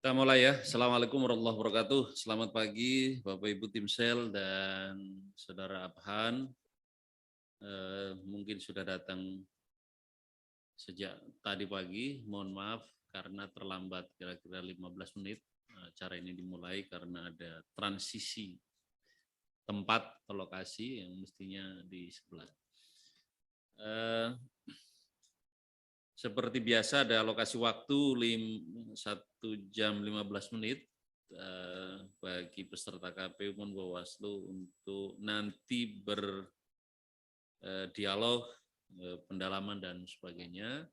Kita mulai ya. Assalamualaikum warahmatullahi wabarakatuh. Selamat pagi Bapak Ibu tim sel dan Saudara Abhan. Mungkin sudah datang sejak tadi pagi. Mohon maaf karena terlambat kira-kira 15 menit. Acara ini dimulai karena ada transisi tempat atau lokasi yang mestinya di sebelah. Seperti biasa ada alokasi waktu 1 jam 15 menit bagi peserta KPU maupun Bawaslu untuk nanti berdialog, pendalaman dan sebagainya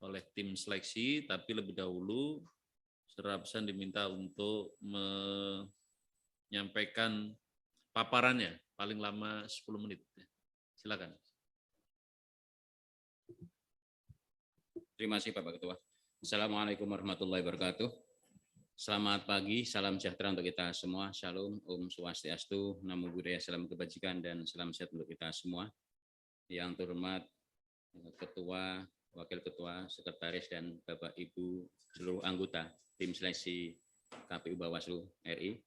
oleh tim seleksi, tapi lebih dahulu Saudara Absan diminta untuk menyampaikan paparannya paling lama 10 menit. Silakan. Terima kasih Bapak Ketua. Assalamualaikum warahmatullahi wabarakatuh. Selamat pagi, salam sejahtera untuk kita semua. Shalom, Om Swastiastu, Namo Buddhaya, salam kebajikan dan salam sehat untuk kita semua. Yang terhormat Ketua, Wakil Ketua, Sekretaris dan Bapak Ibu seluruh anggota tim seleksi KPU Bawaslu RI.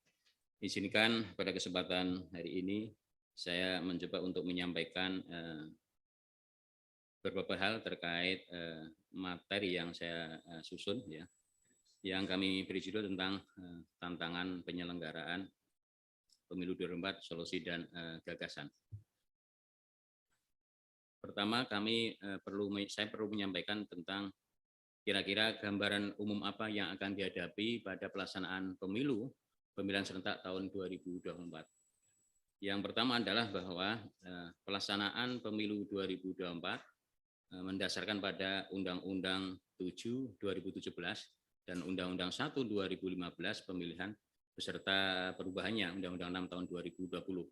Izinkan pada kesempatan hari ini saya mencoba untuk menyampaikan beberapa hal terkait materi yang saya susun ya, yang kami beri judul tentang tantangan penyelenggaraan pemilu 2024, solusi dan gagasan. Pertama, saya perlu menyampaikan tentang kira-kira gambaran umum apa yang akan dihadapi pada pelaksanaan pemilihan serentak tahun 2024. Yang pertama adalah bahwa pelaksanaan pemilu 2024 mendasarkan pada Undang-Undang 7 2017 dan Undang-Undang 1 2015 pemilihan beserta perubahannya Undang-Undang 6 tahun 2020.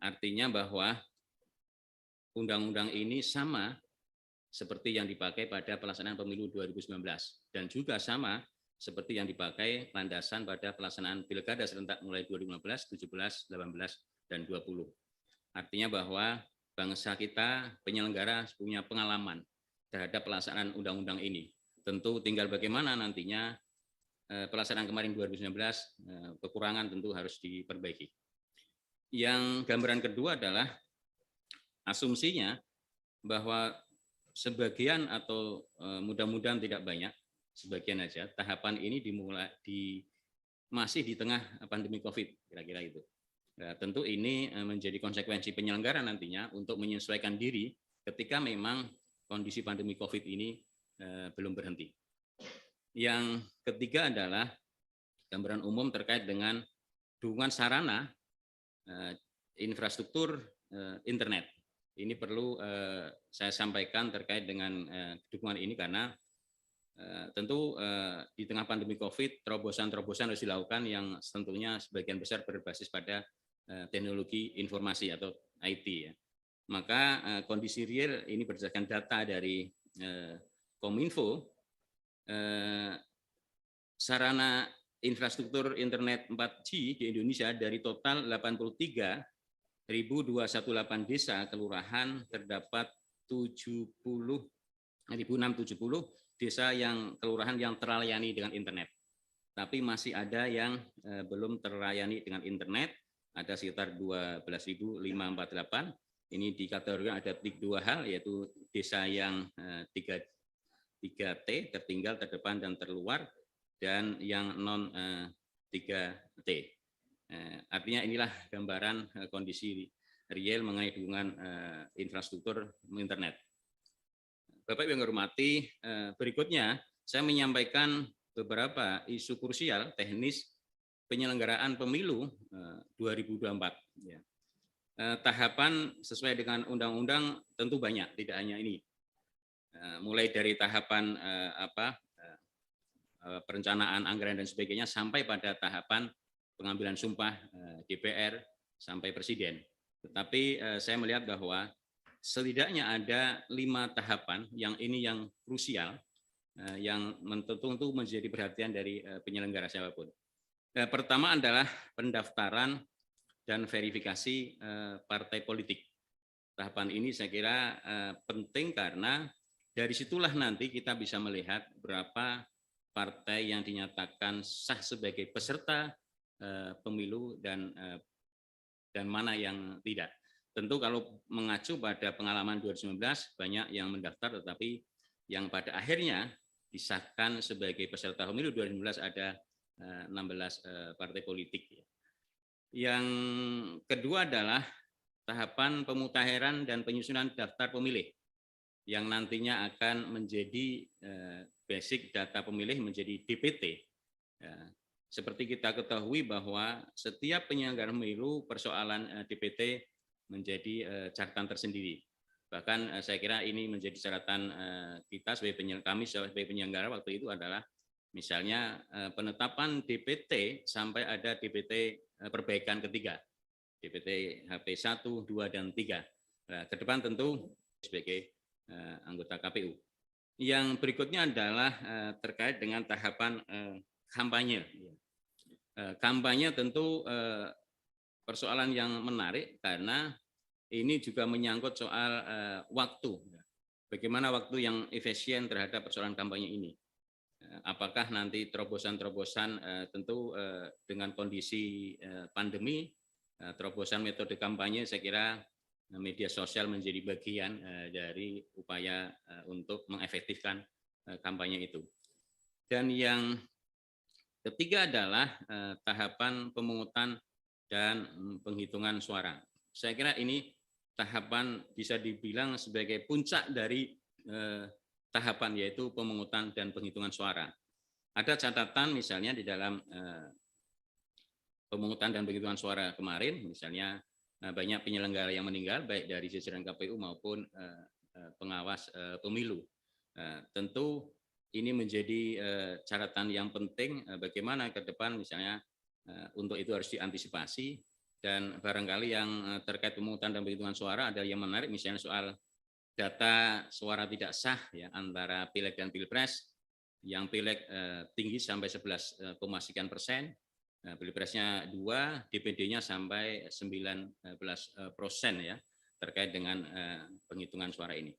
Artinya bahwa undang-undang ini sama seperti yang dipakai pada pelaksanaan pemilu 2019 dan juga sama seperti yang dipakai landasan pada pelaksanaan pilkada serentak mulai 2015, 17, 18, dan 20. Artinya bahwa bangsa kita penyelenggara punya pengalaman terhadap pelaksanaan undang-undang ini. Tentu tinggal bagaimana nantinya pelaksanaan kemarin 2019 kekurangan tentu harus diperbaiki. Yang gambaran kedua adalah asumsinya bahwa sebagian atau mudah-mudahan tidak banyak, sebagian aja tahapan ini masih di tengah pandemi COVID, kira-kira itu. Nah, tentu ini menjadi konsekuensi penyelenggara nantinya untuk menyesuaikan diri ketika memang kondisi pandemi COVID ini belum berhenti. Yang ketiga adalah gambaran umum terkait dengan dukungan sarana infrastruktur internet. Ini perlu saya sampaikan terkait dengan dukungan ini karena tentu di tengah pandemi COVID terobosan-terobosan harus dilakukan yang tentunya sebagian besar berbasis pada teknologi informasi atau IT ya. Maka kondisi real ini berdasarkan data dari Kominfo, sarana infrastruktur internet 4G di Indonesia dari total 83.218 desa kelurahan terdapat 670 desa yang kelurahan yang terlayani dengan internet. Tapi masih ada yang belum terlayani dengan internet. Ada sekitar 12.548. Ini dikategorikan ada 2 hal, yaitu desa yang 3T, tertinggal, terdepan, dan terluar, dan yang non 3T. Artinya inilah gambaran kondisi real mengenai dukungan infrastruktur internet. Bapak Ibu yang hormati, berikutnya saya menyampaikan beberapa isu krusial teknis penyelenggaraan pemilu 2024. Ya. Tahapan sesuai dengan undang-undang tentu banyak, tidak hanya ini. Mulai dari tahapan perencanaan anggaran dan sebagainya sampai pada tahapan pengambilan sumpah DPR sampai Presiden. Tetapi saya melihat bahwa setidaknya ada 5 tahapan yang ini yang krusial, yang tentu menjadi perhatian dari penyelenggara siapapun. Pertama adalah pendaftaran dan verifikasi partai politik. Tahapan ini saya kira penting karena dari situlah nanti kita bisa melihat berapa partai yang dinyatakan sah sebagai peserta pemilu dan mana yang tidak. Tentu kalau mengacu pada pengalaman 2019 banyak yang mendaftar, tetapi yang pada akhirnya disahkan sebagai peserta pemilu 2019 ada 16 partai politik. Yang kedua adalah tahapan pemutahiran dan penyusunan daftar pemilih yang nantinya akan menjadi basic data pemilih menjadi DPT. Seperti kita ketahui bahwa setiap penyelenggara pemilu persoalan DPT menjadi catatan tersendiri. Bahkan saya kira ini menjadi catatan kita kami sebagai penyelenggara waktu itu adalah misalnya penetapan DPT sampai ada DPT perbaikan ketiga, DPT HP 1, 2, dan 3. Nah, ke depan tentu sebagai anggota KPU. Yang berikutnya adalah terkait dengan tahapan kampanye. Kampanye tentu persoalan yang menarik karena ini juga menyangkut soal waktu. Bagaimana waktu yang efisien terhadap persoalan kampanye ini? Apakah nanti terobosan-terobosan tentu dengan kondisi pandemi, terobosan metode kampanye, saya kira media sosial menjadi bagian dari upaya untuk mengefektifkan kampanye itu. Dan yang ketiga adalah tahapan pemungutan dan penghitungan suara. Saya kira ini tahapan bisa dibilang sebagai puncak dari tahapan, yaitu pemungutan dan penghitungan suara. Ada catatan misalnya di dalam pemungutan dan penghitungan suara kemarin, misalnya banyak penyelenggara yang meninggal, baik dari jajaran KPU maupun pengawas pemilu. Tentu ini menjadi catatan yang penting bagaimana ke depan misalnya untuk itu harus diantisipasi, dan barangkali yang terkait pemungutan dan penghitungan suara ada yang menarik, misalnya soal data suara tidak sah ya antara pileg dan pilpres, yang pileg tinggi sampai 11,% Pilpresnya 2, DPD-nya sampai 19% ya terkait dengan penghitungan suara ini.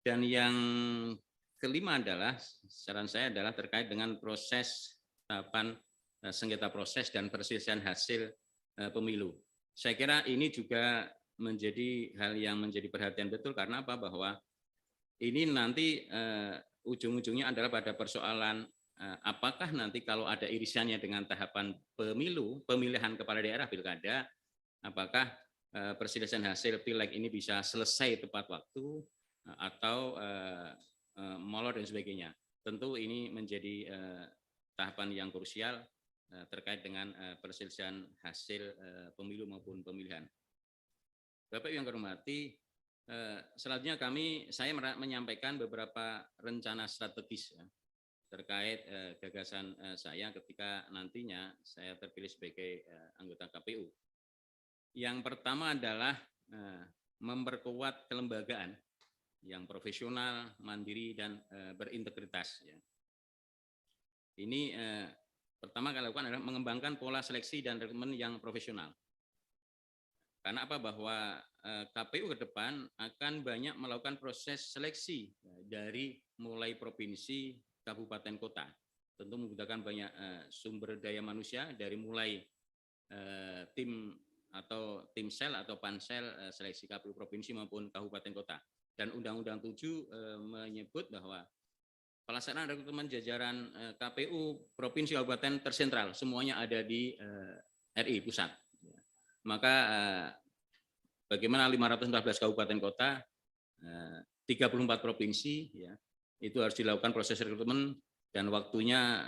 Dan yang kelima adalah saran saya adalah terkait dengan proses tahapan sengketa proses dan perselisihan hasil pemilu. Saya kira ini juga menjadi hal yang menjadi perhatian betul karena apa? Bahwa ini nanti ujung-ujungnya adalah pada persoalan apakah nanti kalau ada irisannya dengan tahapan pemilu, pemilihan kepala daerah pilkada, apakah perselisihan hasil pileg ini bisa selesai tepat waktu atau molor dan sebagainya. Tentu ini menjadi tahapan yang krusial terkait dengan perselisihan hasil pemilu maupun pemilihan. Bapak yang kami hormati, selanjutnya saya menyampaikan beberapa rencana strategis ya, terkait gagasan saya ketika nantinya saya terpilih sebagai anggota KPU. Yang pertama adalah memperkuat kelembagaan yang profesional, mandiri, dan berintegritas. Ya. Ini pertama kali lakukan adalah mengembangkan pola seleksi dan rekrutmen yang profesional. Karena apa? Bahwa KPU ke depan akan banyak melakukan proses seleksi dari mulai provinsi, kabupaten, kota. Tentu menggunakan banyak sumber daya manusia dari mulai tim atau tim sel atau pansel seleksi KPU provinsi maupun kabupaten kota. Dan Undang-Undang 7 menyebut bahwa pelaksanaan rekrutmen jajaran KPU provinsi kabupaten tersentral semuanya ada di RI pusat. Maka bagaimana 514 kabupaten kota, 34 provinsi ya, itu harus dilakukan proses rekrutmen dan waktunya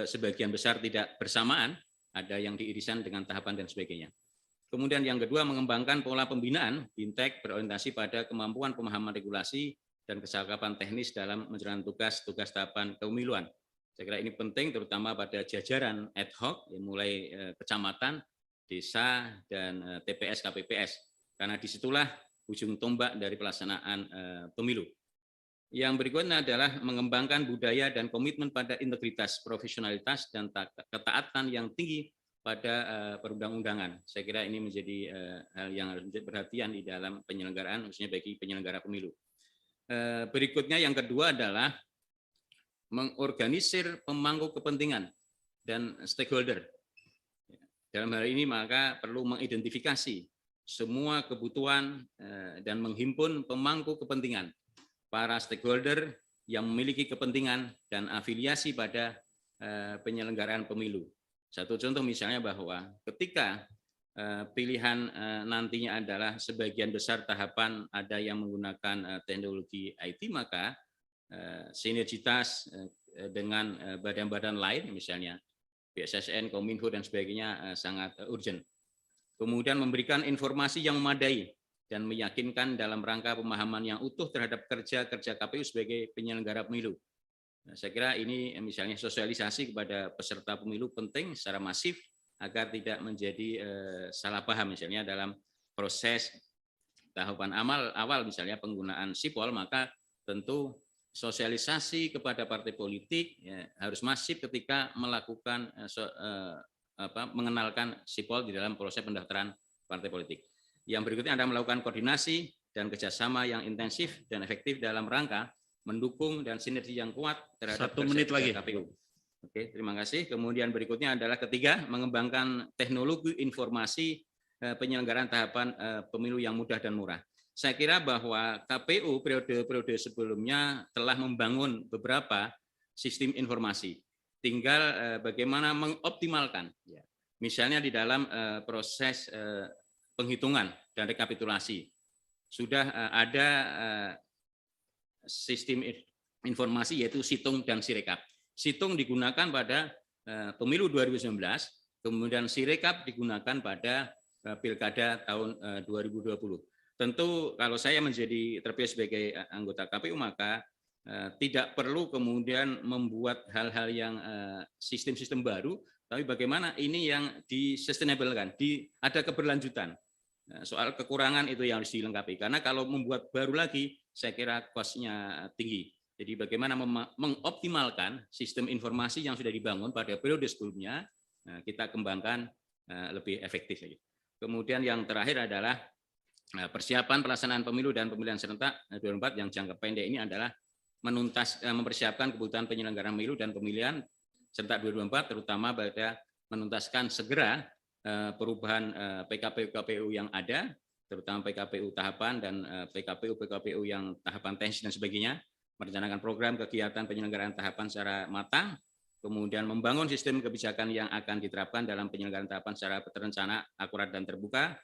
sebagian besar tidak bersamaan, ada yang diirisan dengan tahapan dan sebagainya. Kemudian yang kedua, mengembangkan pola pembinaan BINTEK berorientasi pada kemampuan pemahaman regulasi dan kesakapan teknis dalam menjalankan tugas tahapan kepemiluan. Saya kira ini penting terutama pada jajaran ad hoc yang mulai kecamatan, desa, dan TPS, KPPS. Karena disitulah ujung tombak dari pelaksanaan pemilu. Yang berikutnya adalah mengembangkan budaya dan komitmen pada integritas, profesionalitas, dan ketaatan yang tinggi pada perundang-undangan. Saya kira ini menjadi hal yang harus menjadi perhatian di dalam penyelenggaraan, khususnya bagi penyelenggara pemilu. Berikutnya yang kedua adalah mengorganisir pemangku kepentingan dan stakeholder. Dalam hal ini maka perlu mengidentifikasi semua kebutuhan dan menghimpun pemangku kepentingan, para stakeholder yang memiliki kepentingan dan afiliasi pada penyelenggaraan pemilu. Satu contoh misalnya bahwa ketika pilihan nantinya adalah sebagian besar tahapan ada yang menggunakan teknologi IT, maka sinergitas dengan badan-badan lain misalnya BSSN, Kominfo dan sebagainya sangat urgent. Kemudian memberikan informasi yang memadai dan meyakinkan dalam rangka pemahaman yang utuh terhadap kerja-kerja KPU sebagai penyelenggara pemilu. Nah, saya kira ini misalnya sosialisasi kepada peserta pemilu penting secara masif agar tidak menjadi salah paham misalnya dalam proses tahapan awal misalnya penggunaan sipol, maka tentu sosialisasi kepada partai politik ya, harus masif ketika melakukan mengenalkan sipol di dalam proses pendaftaran partai politik. Yang berikutnya adalah melakukan koordinasi dan kerjasama yang intensif dan efektif dalam rangka mendukung dan sinergi yang kuat terhadap 1 menit lagi KPU. Oke, terima kasih. Kemudian berikutnya adalah ketiga, mengembangkan teknologi informasi penyelenggaraan tahapan pemilu yang mudah dan murah. Saya kira bahwa KPU periode-periode sebelumnya telah membangun beberapa sistem informasi. Tinggal bagaimana mengoptimalkan. Misalnya di dalam proses penghitungan dan rekapitulasi. Sudah ada sistem informasi yaitu Situng dan Sirekap. Situng digunakan pada pemilu 2019, kemudian Sirekap digunakan pada Pilkada tahun 2020. Tentu kalau saya menjadi terpilih sebagai anggota KPU maka tidak perlu kemudian membuat hal-hal yang sistem-sistem baru, tapi bagaimana ini yang di-sustainable-kan, ada keberlanjutan. Soal kekurangan itu yang harus dilengkapi, karena kalau membuat baru lagi, saya kira cost-nya tinggi. Jadi bagaimana mengoptimalkan sistem informasi yang sudah dibangun pada periode sebelumnya, kita kembangkan lebih efektif. Kemudian yang terakhir adalah persiapan pelaksanaan pemilu dan pemilihan serentak 2024 yang jangka pendek ini adalah mempersiapkan kebutuhan penyelenggaraan pemilu dan pemilihan serentak 2024, terutama pada menuntaskan segera perubahan PKPU yang ada, terutama PKPU tahapan dan PKPU yang tahapan teknis dan sebagainya, merencanakan program kegiatan penyelenggaraan tahapan secara matang, kemudian membangun sistem kebijakan yang akan diterapkan dalam penyelenggaraan tahapan secara terencana, akurat dan terbuka,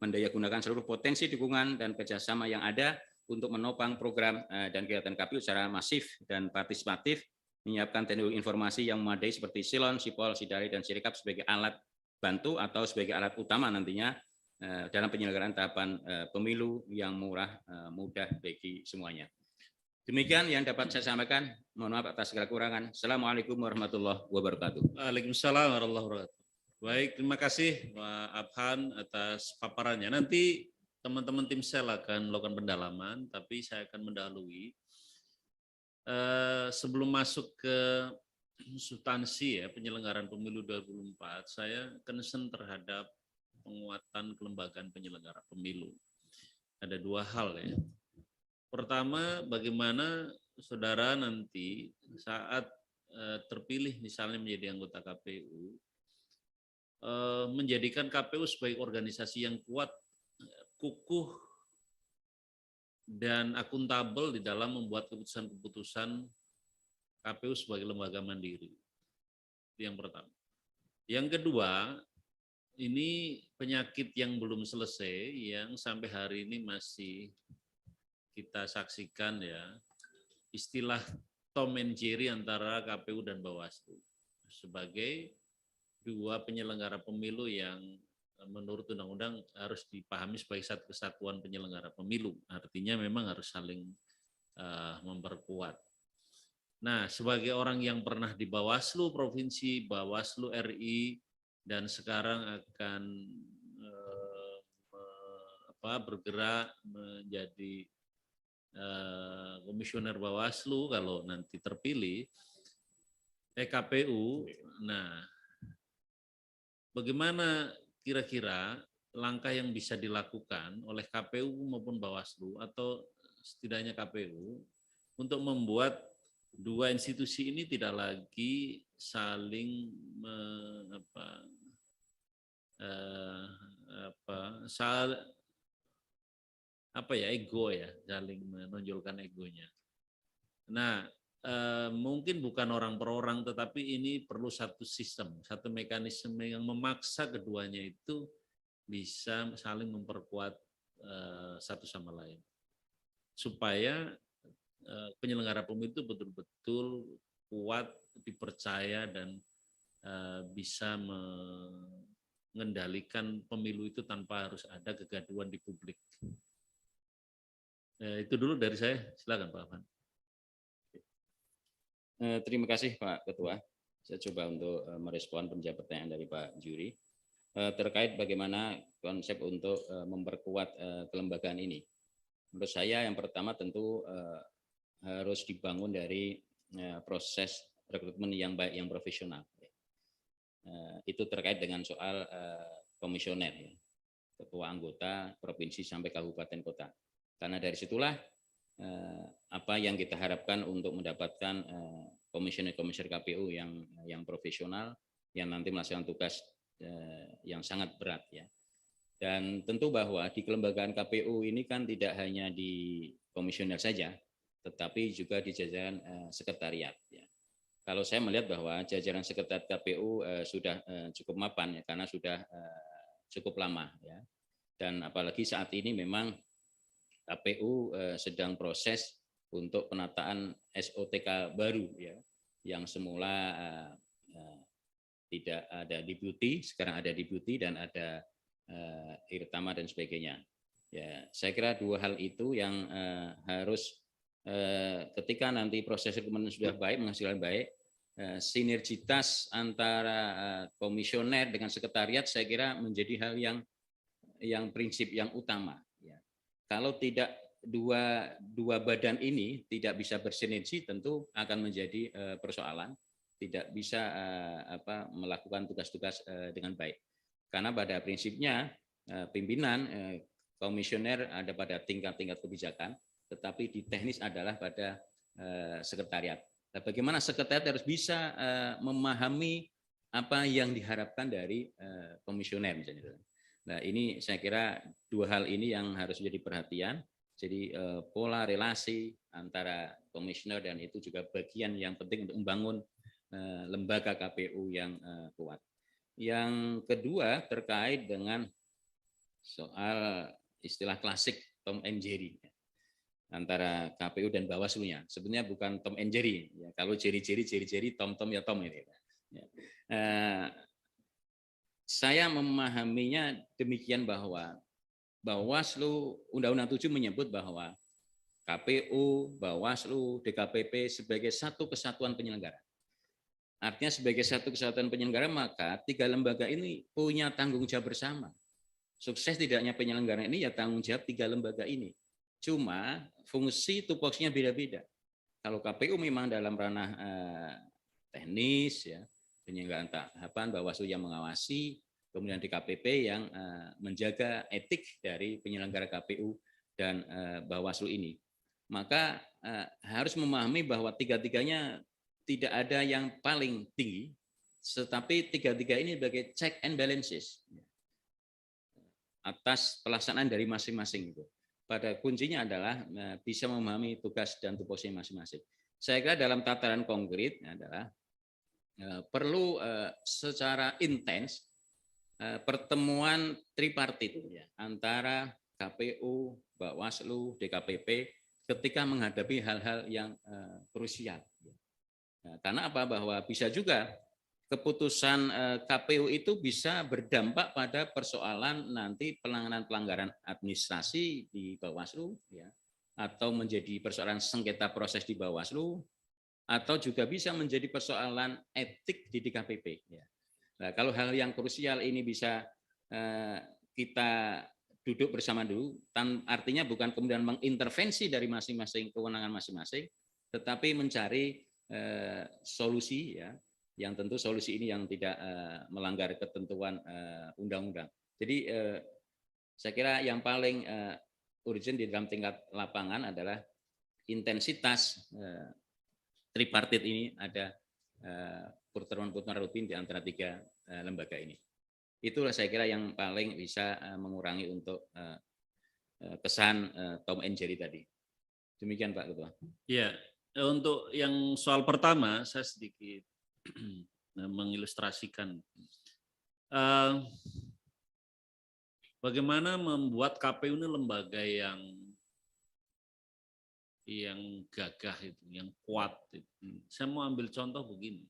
mendayagunakan seluruh potensi dukungan dan kerjasama yang ada untuk menopang program dan kegiatan KPU secara masif dan partisipatif, menyiapkan teknologi informasi yang memadai seperti Silon, Sipol, Sidari, dan Sirekap sebagai alat bantu atau sebagai alat utama nantinya dalam penyelenggaraan tahapan pemilu yang murah, mudah bagi semuanya. Demikian yang dapat saya sampaikan. Mohon maaf atas segala kekurangan. Assalamualaikum warahmatullahi wabarakatuh. Waalaikumsalam warahmatullahi wabarakatuh. Baik, terima kasih Pak Abhan atas paparannya. Nanti teman-teman tim sel akan melakukan pendalaman, tapi saya akan mendahului. Sebelum masuk ke substansi ya penyelenggaraan pemilu 2024, saya concern terhadap penguatan kelembagaan penyelenggara pemilu. Ada dua hal ya. Pertama, bagaimana saudara nanti saat terpilih misalnya menjadi anggota KPU, menjadikan KPU sebagai organisasi yang kuat, kukuh, dan akuntabel di dalam membuat keputusan-keputusan KPU sebagai lembaga mandiri. Itu yang pertama. Yang kedua, ini penyakit yang belum selesai, yang sampai hari ini masih kita saksikan ya, istilah Tom and Jerry antara KPU dan Bawaslu sebagai dua penyelenggara pemilu yang menurut undang-undang harus dipahami sebagai satu kesatuan penyelenggara pemilu. Artinya memang harus saling memperkuat. Nah, sebagai orang yang pernah di Bawaslu Provinsi, Bawaslu RI, dan sekarang akan bergerak menjadi komisioner Bawaslu kalau nanti terpilih, KPU. Nah, bagaimana kira-kira langkah yang bisa dilakukan oleh KPU maupun Bawaslu atau setidaknya KPU untuk membuat dua institusi ini tidak lagi saling eh, ego ya, saling menonjolkan egonya. Nah, mungkin bukan orang per orang, tetapi ini perlu satu sistem, satu mekanisme yang memaksa keduanya itu bisa saling memperkuat satu sama lain, supaya penyelenggara pemilu itu betul-betul kuat, dipercaya, dan bisa mengendalikan pemilu itu tanpa harus ada kegaduhan di publik. Itu dulu dari saya, silakan Pak Afan. Terima kasih Pak Ketua. Saya coba untuk merespon penjawab pertanyaan dari Pak Juri terkait bagaimana konsep untuk memperkuat kelembagaan ini. Menurut saya yang pertama tentu harus dibangun dari proses rekrutmen yang baik, yang profesional. Itu terkait dengan soal komisioner, ya, ketua anggota provinsi sampai kabupaten kota. Karena dari situlah apa yang kita harapkan untuk mendapatkan komisioner-komisioner KPU yang profesional, yang nanti melaksanakan tugas yang sangat berat, ya. Dan tentu bahwa di kelembagaan KPU ini kan tidak hanya di komisioner saja, tetapi juga di jajaran sekretariat, ya. Kalau saya melihat bahwa jajaran sekretariat KPU sudah cukup mapan, ya, karena sudah cukup lama, ya. Dan apalagi saat ini memang KPU sedang proses untuk penataan SOTK baru, ya, yang semula tidak ada deputi, sekarang ada deputi dan ada irtama dan sebagainya. Ya, saya kira dua hal itu yang harus ketika nanti proses rekrutmen sudah baik, menghasilkan baik, sinergitas antara komisioner dengan sekretariat saya kira menjadi hal yang prinsip yang utama. Ya. Kalau tidak dua badan ini tidak bisa bersinergi, tentu akan menjadi persoalan, tidak bisa melakukan tugas-tugas dengan baik. Karena pada prinsipnya pimpinan komisioner ada pada tingkat-tingkat kebijakan, tetapi di teknis adalah pada sekretariat. Nah, bagaimana sekretariat harus bisa memahami apa yang diharapkan dari komisioner misalnya. Nah, ini saya kira dua hal ini yang harus menjadi perhatian. Jadi pola relasi antara komisioner dan itu juga bagian yang penting untuk membangun lembaga KPU yang kuat. Yang kedua terkait dengan soal istilah klasik Tom and Jerry antara KPU dan Bawaslu-nya. Sebenarnya bukan Tom and Jerry. Ya, kalau Jerry, Tom ya Tom ini. Ya. Saya memahaminya demikian bahwa Bawaslu, Undang-Undang 7 menyebut bahwa KPU, Bawaslu, DKPP sebagai satu kesatuan penyelenggara. Artinya sebagai satu kesatuan penyelenggara, maka tiga lembaga ini punya tanggung jawab bersama. Sukses tidaknya penyelenggara ini ya tanggung jawab tiga lembaga ini. Cuma fungsi tupoksinya beda-beda. Kalau KPU memang dalam ranah teknis, ya, penyelenggaraan tahapan, Bawaslu yang mengawasi, kemudian DKPP yang menjaga etik dari penyelenggara KPU dan Bawaslu ini. Maka harus memahami bahwa tiga-tiganya tidak ada yang paling tinggi, tetapi tiga-tiga ini sebagai check and balances atas pelaksanaan dari masing-masing itu. Pada kuncinya adalah bisa memahami tugas dan tupoksi masing-masing. Saya kira dalam tataran konkret adalah perlu secara intens pertemuan tripartit ya, antara KPU, Bawaslu, DKPP ketika menghadapi hal-hal yang krusial. Nah, karena apa? Bahwa bisa juga keputusan KPU itu bisa berdampak pada persoalan nanti penanganan pelanggaran administrasi di Bawaslu, ya, atau menjadi persoalan sengketa proses di Bawaslu, atau juga bisa menjadi persoalan etik di DKPP. Ya. Nah, kalau hal yang krusial ini bisa kita duduk bersama dulu, artinya bukan kemudian mengintervensi dari masing-masing kewenangan masing-masing, tetapi mencari solusi, ya, yang tentu solusi ini yang tidak melanggar ketentuan undang-undang. Jadi saya kira yang paling urgent di dalam tingkat lapangan adalah intensitas tripartit ini ada pertemuan-pertemuan rutin di antara tiga lembaga ini. Itulah saya kira yang paling bisa mengurangi untuk kesan Tom and Jerry tadi. Demikian Pak Ketua. Ya, untuk yang soal pertama saya sedikit mengilustrasikan bagaimana membuat KPU ini lembaga yang gagah itu, yang kuat itu. Saya mau ambil contoh begini.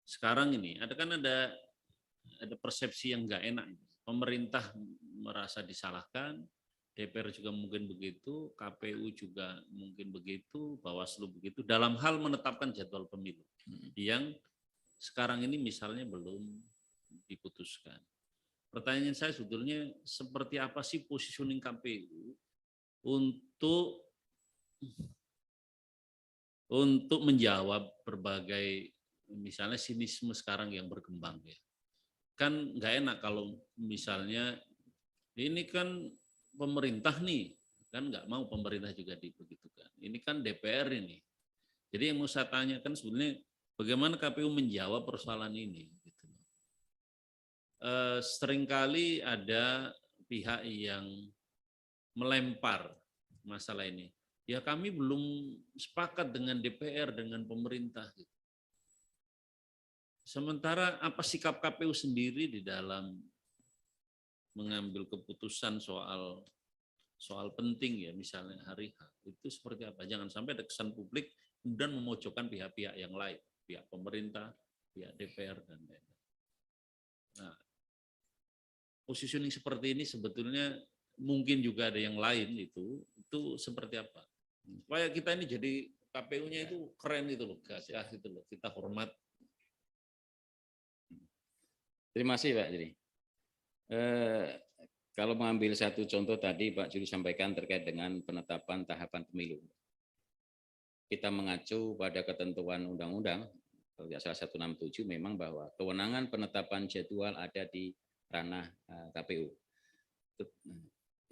Sekarang ini ada persepsi yang nggak enak. Pemerintah merasa disalahkan, DPR juga mungkin begitu, KPU juga mungkin begitu, Bawaslu begitu, dalam hal menetapkan jadwal pemilu yang sekarang ini misalnya belum diputuskan. Pertanyaan saya sebetulnya seperti apa sih positioning KPU untuk menjawab berbagai misalnya sinisme sekarang yang berkembang ya. Kan nggak enak kalau misalnya ini kan pemerintah nih, kan nggak mau pemerintah juga dibegitukan. Ini kan DPR ini. Jadi yang mau saya tanyakan sebenarnya bagaimana KPU menjawab persoalan ini. Gitu. Seringkali ada pihak yang melempar masalah ini. Ya kami belum sepakat dengan DPR, dengan pemerintah. Gitu. Sementara apa sikap KPU sendiri di dalam mengambil keputusan soal penting ya, misalnya hari H, itu seperti apa? Jangan sampai ada kesan publik kemudian memojokkan pihak-pihak yang lain, pihak pemerintah, pihak DPR, dan lain-lain. Nah, positioning seperti ini sebetulnya mungkin juga ada yang lain itu seperti apa? Supaya kita ini jadi KPU-nya itu keren itu loh, gagah itu loh, kita hormat. Terima kasih Pak Juri. Kalau mengambil satu contoh tadi Pak Juri sampaikan terkait dengan penetapan tahapan pemilu. Kita mengacu pada ketentuan undang-undang, kalau tidak salah 167 memang bahwa kewenangan penetapan jadwal ada di ranah KPU.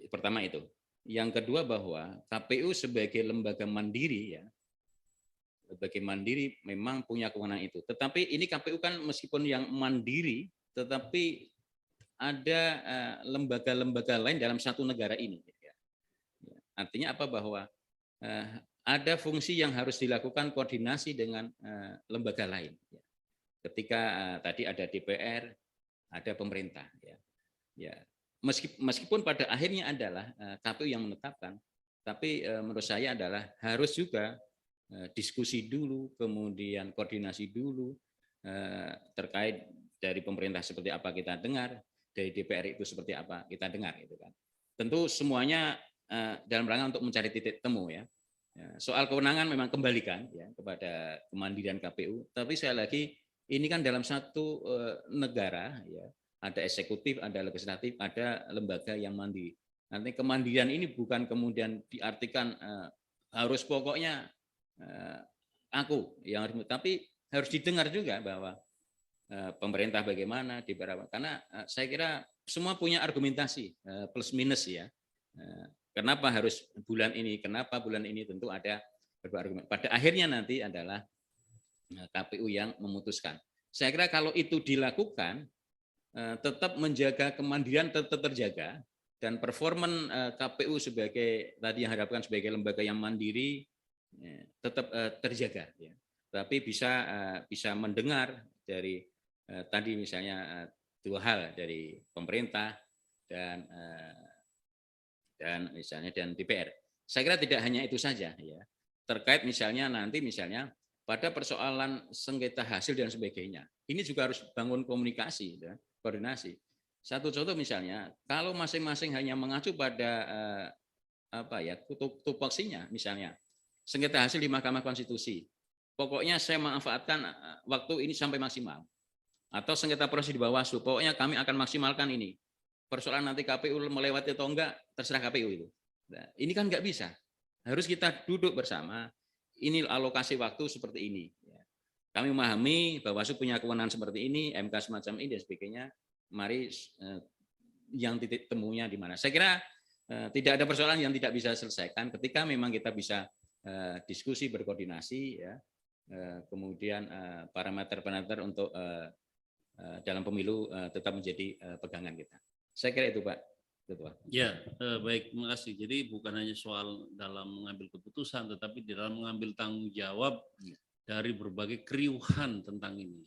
Pertama itu. Yang kedua bahwa KPU sebagai lembaga mandiri ya, lembaga mandiri memang punya kewenangan itu. Tetapi ini KPU kan meskipun yang mandiri, tetapi ada lembaga-lembaga lain dalam satu negara ini. Artinya apa? Bahwa ada fungsi yang harus dilakukan koordinasi dengan lembaga lain. Ketika tadi ada DPR, ada pemerintah. Ya, meskipun pada akhirnya adalah KPU yang menetapkan, tapi menurut saya adalah harus juga diskusi dulu, kemudian koordinasi dulu terkait dari pemerintah seperti apa kita dengar, dari DPR itu seperti apa kita dengar, gitu kan. Tentu semuanya dalam rangka untuk mencari titik temu ya. Soal kewenangan memang kembalikan ya kepada kemandirian KPU, tapi sekali lagi ini kan dalam satu negara ya, ada eksekutif, ada legislatif, ada lembaga yang mandiri. Nanti kemandirian ini bukan kemudian diartikan harus pokoknya aku yang harus, tapi harus didengar juga bahwa pemerintah bagaimana di beberapa, karena saya kira semua punya argumentasi plus minus ya. Kenapa harus bulan ini? Kenapa bulan ini? Tentu ada beberapa argumen. Pada akhirnya nanti adalah KPU yang memutuskan. Saya kira kalau itu dilakukan, tetap menjaga kemandirian tetap terjaga dan performan KPU sebagai tadi yang harapkan sebagai lembaga yang mandiri tetap terjaga. Ya. Tapi bisa mendengar dari tadi misalnya dua hal dari pemerintah dan misalnya dan DPR. Saya kira tidak hanya itu saja ya. Terkait misalnya nanti pada persoalan sengketa hasil dan sebagainya. Ini juga harus bangun komunikasi dan koordinasi. Satu contoh misalnya, kalau masing-masing hanya mengacu pada tupoksinya misalnya, sengketa hasil di Mahkamah Konstitusi. Pokoknya saya manfaatkan waktu ini sampai maksimal. Atau sengketa proses di Bawaslu, pokoknya kami akan maksimalkan ini. Persoalan nanti KPU melewati atau enggak, terserah KPU itu. Nah, ini kan enggak bisa. Harus kita duduk bersama, ini alokasi waktu seperti ini. Kami memahami Bawaslu punya kewenangan seperti ini, MK semacam ini dan sebagainya. Mari yang titik temunya di mana. Saya kira tidak ada persoalan yang tidak bisa diselesaikan ketika memang kita bisa diskusi berkoordinasi ya. kemudian parameter-parameter untuk dalam pemilu tetap menjadi pegangan kita. Saya kira itu Pak Ketua. Ya, baik, terima kasih. Jadi bukan hanya soal dalam mengambil keputusan, tetapi di dalam mengambil tanggung jawab dari berbagai keriuhan tentang ini.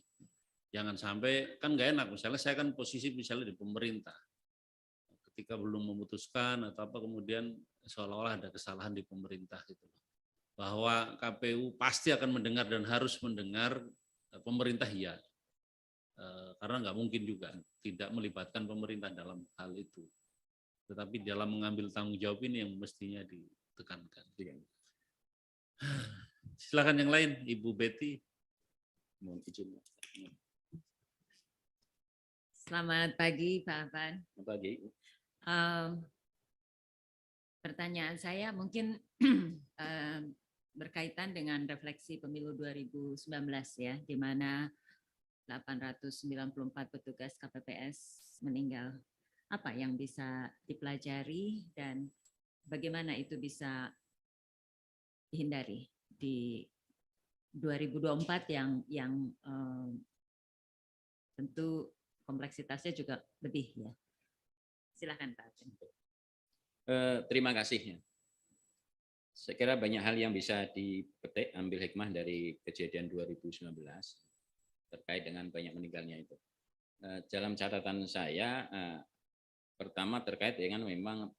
Jangan sampai, kan nggak enak, misalnya saya kan posisi misalnya di pemerintah. Ketika belum memutuskan atau apa, kemudian seolah-olah ada kesalahan di pemerintah gitu. Bahwa KPU pasti akan mendengar dan harus mendengar pemerintah, ya. Karena nggak mungkin juga tidak melibatkan pemerintah dalam hal itu. Tetapi dalam mengambil tanggung jawab ini yang mestinya ditekankan. Silakan yang lain, Ibu Betty. Mohon izin. Selamat pagi Pak Afan. Selamat pagi. Pertanyaan saya mungkin berkaitan dengan refleksi pemilu 2019 ya, di mana 894 petugas KPPS meninggal. Apa yang bisa dipelajari dan bagaimana itu bisa dihindari di 2024 yang tentu kompleksitasnya juga lebih ya. Silakan Pak. Terima kasih. Saya kira banyak hal yang bisa dipetik, ambil hikmah dari kejadian 2019 terkait dengan banyak meninggalnya itu. Dalam catatan saya, pertama terkait dengan memang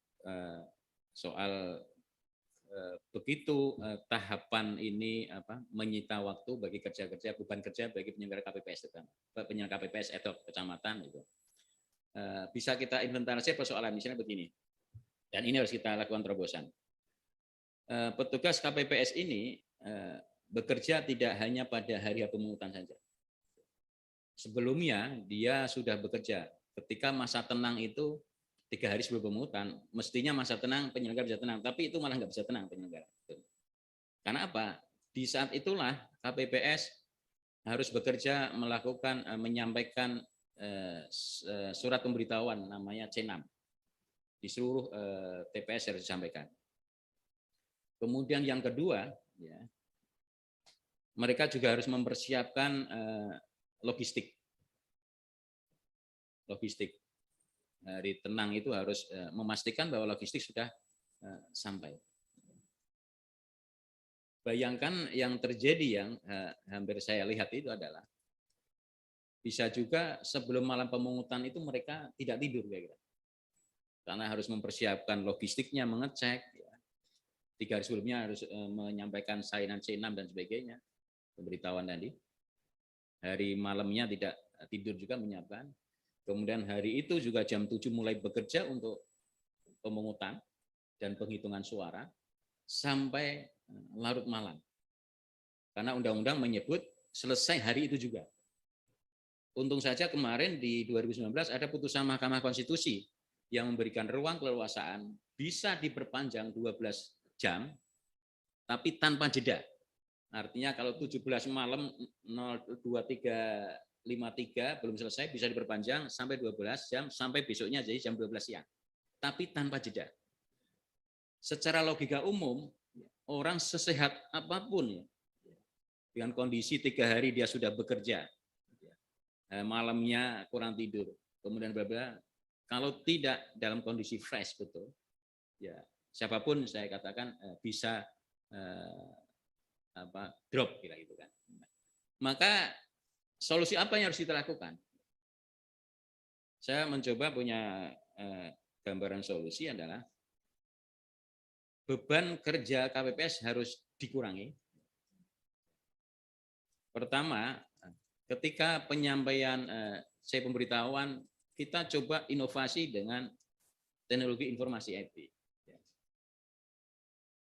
soal begitu tahapan ini menyita waktu bagi kerja-kerja, beban kerja bagi penyelenggara KPPS, penyelenggara KPPS atau kecamatan itu. Bisa kita inventarisasi persoalan misalnya begini, dan ini harus kita lakukan terobosan. Petugas KPPS ini bekerja tidak hanya pada hari pemungutan saja. Sebelumnya dia sudah bekerja. Ketika masa tenang itu 3 hari sebelum pemungutan, mestinya masa tenang penyelenggara bisa tenang, tapi itu malah nggak bisa tenang penyelenggara. Karena apa? Di saat itulah KPPS harus bekerja melakukan menyampaikan surat pemberitahuan namanya C6 di seluruh TPS harus disampaikan. Kemudian yang kedua, ya, mereka juga harus mempersiapkan logistik. Hari tenang itu harus memastikan bahwa logistik sudah sampai. Bayangkan yang terjadi yang hampir saya lihat itu adalah bisa juga sebelum malam pemungutan itu mereka tidak tidur kira-kira. Karena harus mempersiapkan logistiknya, mengecek. Ya. 3 hari sebelumnya harus menyampaikan salinan C6 dan sebagainya, pemberitahuan tadi. Hari malamnya tidak tidur juga menyiapkan. Kemudian hari itu juga jam 7 mulai bekerja untuk pemungutan dan penghitungan suara sampai larut malam. Karena undang-undang menyebut selesai hari itu juga. Untung saja kemarin di 2019 ada putusan Mahkamah Konstitusi yang memberikan ruang keleluasaan bisa diperpanjang 12 jam tapi tanpa jeda. Artinya kalau 17 malam 02.353 belum selesai bisa diperpanjang sampai 12 jam sampai besoknya jadi jam 12 siang. Tapi tanpa jeda. Secara logika umum orang sesehat apapun ya, dengan kondisi 3 hari dia sudah bekerja, malamnya kurang tidur, kemudian kalau tidak dalam kondisi fresh betul, ya siapapun saya katakan bisa drop kira gitu kan. Maka solusi apa yang harus kita lakukan? Saya mencoba punya gambaran solusi adalah beban kerja KPPS harus dikurangi. Pertama, ketika penyampaian pemberitahuan, kita coba inovasi dengan teknologi informasi IT.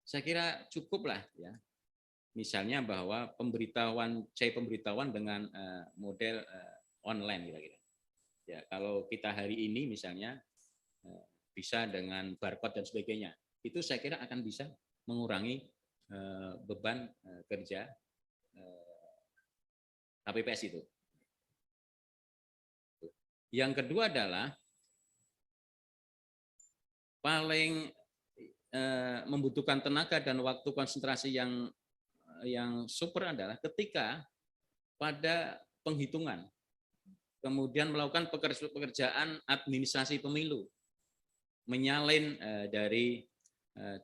Saya kira cukuplah ya. Misalnya bahwa pemberitahuan dengan model online kira-kira. Ya, kalau kita hari ini misalnya bisa dengan barcode dan sebagainya, itu saya kira akan bisa mengurangi beban kerja KPPS itu. Yang kedua adalah paling membutuhkan tenaga dan waktu konsentrasi yang yang super adalah ketika pada penghitungan, kemudian melakukan pekerjaan administrasi pemilu, menyalin dari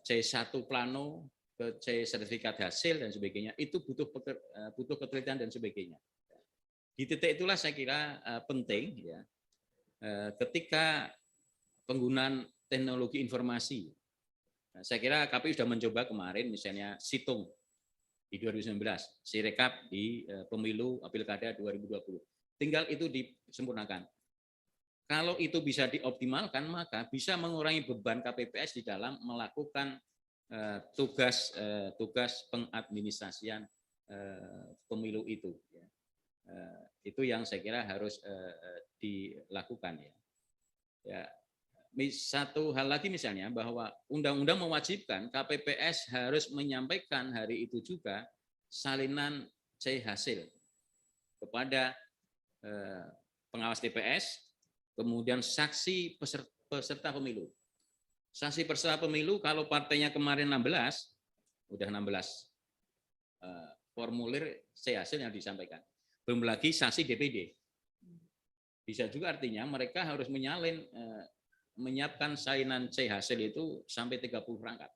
C1 plano ke C sertifikat hasil dan sebagainya, itu butuh ketelitian dan sebagainya. Di titik itulah saya kira penting ya, ketika penggunaan teknologi informasi. Nah, saya kira KPU sudah mencoba kemarin misalnya situng di 2019, Sirekap di pemilu Pilkada 2020. Tinggal itu disempurnakan. Kalau itu bisa dioptimalkan, maka bisa mengurangi beban KPPS di dalam melakukan tugas pengadministrasian pemilu itu. Itu yang saya kira harus dilakukan ya. Satu hal lagi misalnya bahwa undang-undang mewajibkan KPPS harus menyampaikan hari itu juga salinan C hasil kepada pengawas TPS, kemudian saksi peserta pemilu. Saksi peserta pemilu kalau partainya kemarin 16, udah 16 formulir C hasil yang disampaikan. Belum lagi saksi DPD. Bisa juga artinya mereka harus menyalin, menyiapkan salinan C hasil itu sampai 30 perangkat.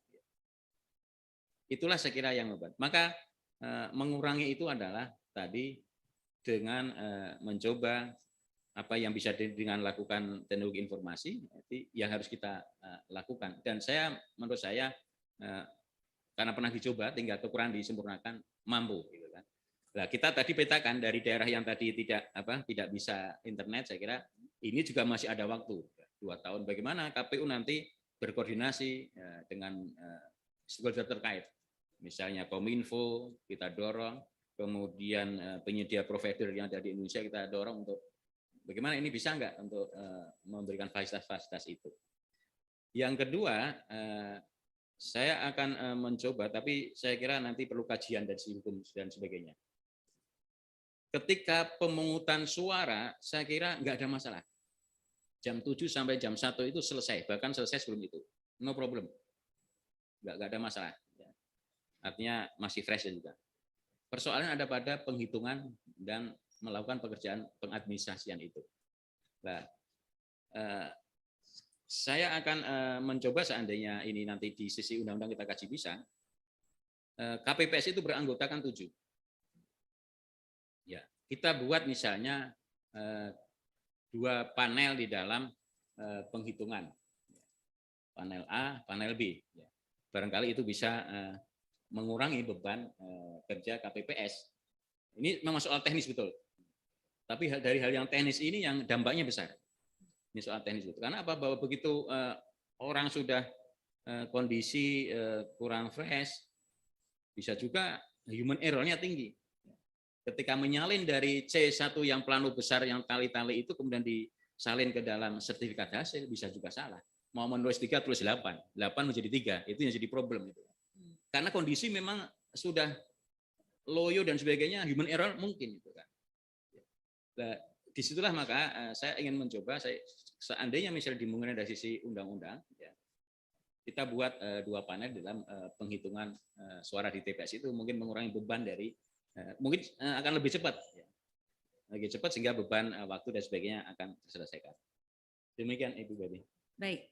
Itulah saya kira yang membuat. Maka mengurangi itu adalah tadi dengan mencoba apa yang bisa dengan lakukan teknologi informasi yang harus kita lakukan. Dan menurut saya karena pernah dicoba, tinggal kekurangan disempurnakan, mampu. Gitu kan. Nah, kita tadi petakan dari daerah yang tadi tidak bisa internet, saya kira ini juga masih ada waktu 2 tahun. Bagaimana KPU nanti berkoordinasi dengan stakeholder terkait, misalnya Kominfo kita dorong, kemudian penyedia provider yang ada di Indonesia kita dorong untuk bagaimana ini bisa enggak untuk memberikan fasilitas-fasilitas itu. Yang kedua, saya akan mencoba, tapi saya kira nanti perlu kajian dari sisi hukum dan sebagainya. Ketika pemungutan suara, saya kira enggak ada masalah. Jam 7 sampai jam 1 itu selesai, bahkan selesai sebelum itu. No problem. Enggak ada masalah. Artinya masih fresh juga. Persoalan ada pada penghitungan dan melakukan pekerjaan pengadministrasian itu. Nah, saya akan mencoba seandainya ini nanti di sisi undang-undang kita kaji bisa, KPPS itu beranggotakan 7. Ya, kita buat misalnya 2 panel di dalam penghitungan, panel A, panel B. Barangkali itu bisa mengurangi beban kerja KPPS. Ini memang soal teknis betul. Tapi dari hal yang teknis ini yang dampaknya besar. Ini soal teknis betul. Karena apa? Bahwa begitu orang sudah kondisi kurang fresh, bisa juga human error-nya tinggi. Ketika menyalin dari C1 yang plano besar yang tali-tali itu kemudian disalin ke dalam sertifikat hasil, bisa juga salah. Mau menulis 3 tulis 8 menjadi 3, itu yang jadi problem itu. Karena kondisi memang sudah loyo dan sebagainya, human error mungkin itu kan. Nah, disitulah maka saya ingin mencoba, seandainya misalnya dimungkinkan dari sisi undang-undang, ya, kita buat 2 panel dalam penghitungan suara di TPS itu mungkin mengurangi beban dari mungkin akan lebih cepat, ya. Lebih cepat sehingga beban waktu dan sebagainya akan terselesaikan. Demikian Ibu Babi. Baik,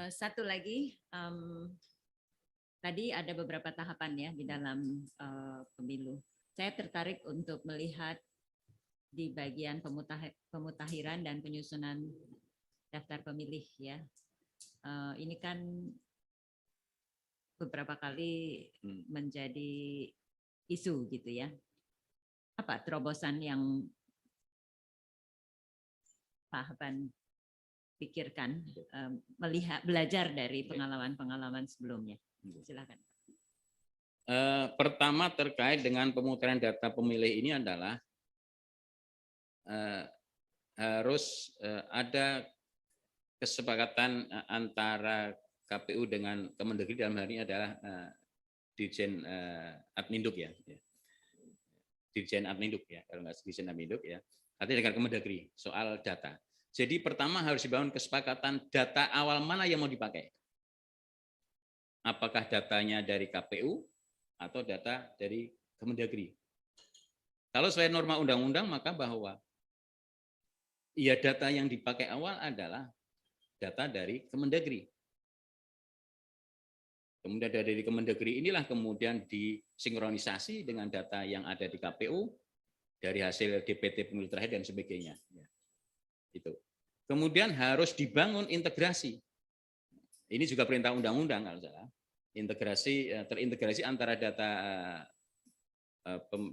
satu lagi. Tadi ada beberapa tahapan ya di dalam pemilu. Saya tertarik untuk melihat di bagian pemutakhiran dan penyusunan daftar pemilih ya. Ini kan beberapa kali menjadi isu gitu ya. Apa terobosan yang Pak Haban pikirkan belajar dari pengalaman-pengalaman sebelumnya? Silakan. Pertama terkait dengan pemutaran data pemilih ini adalah harus ada kesepakatan antara KPU dengan Kemendagri, dalam hal ini adalah Dirjen Adminduk ya. Dirjen Adminduk ya, kalau nggak Dirjen Adminduk ya. Artinya dengan Kemendagri soal data. Jadi pertama harus dibangun kesepakatan data awal mana yang mau dipakai. Apakah datanya dari KPU atau data dari Kemendagri. Kalau sesuai norma undang-undang maka bahwa ya data yang dipakai awal adalah data dari Kemendagri. Kemudian dari Kemendagri inilah kemudian disinkronisasi dengan data yang ada di KPU, dari hasil DPT pemilu terakhir dan sebagainya. Itu. Kemudian harus dibangun integrasi. Ini juga perintah undang-undang kalau salah. Terintegrasi antara data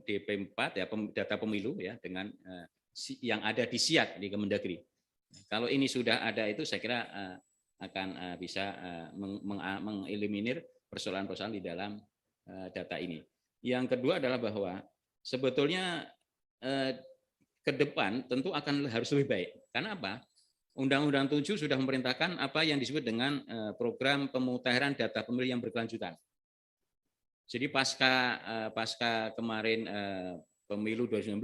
DP4 ya, data pemilu ya dengan yang ada di SIAK di Kemendagri. Kalau ini sudah ada itu saya kira akan bisa mengeliminir persoalan-persoalan di dalam data ini. Yang kedua adalah bahwa sebetulnya ke depan tentu akan harus lebih baik. Karena apa? Undang-Undang 7 sudah memerintahkan apa yang disebut dengan program pemutahiran data pemilih yang berkelanjutan. Jadi pasca kemarin pemilu 2019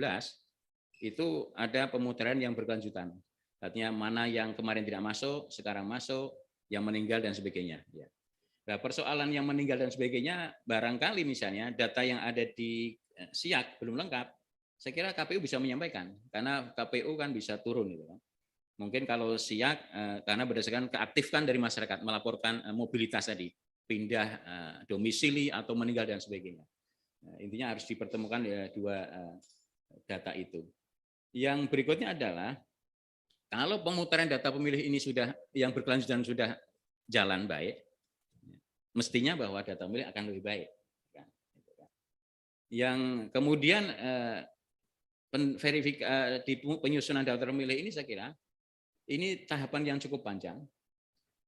itu ada pemutahiran yang berkelanjutan. Artinya mana yang kemarin tidak masuk, sekarang masuk, yang meninggal dan sebagainya. Nah, persoalan yang meninggal dan sebagainya, barangkali misalnya data yang ada di SIAK belum lengkap, saya kira KPU bisa menyampaikan, karena KPU kan bisa turun gitu kan. Mungkin kalau SIAK karena berdasarkan keaktifkan dari masyarakat melaporkan mobilitas tadi, pindah domisili atau meninggal dan sebagainya. Intinya harus dipertemukan dua data itu. Yang berikutnya adalah kalau pemutaran data pemilih ini sudah yang berkelanjutan sudah jalan baik, mestinya bahwa data pemilih akan lebih baik. Yang kemudian di penyusunan daftar pemilih ini saya kira ini tahapan yang cukup panjang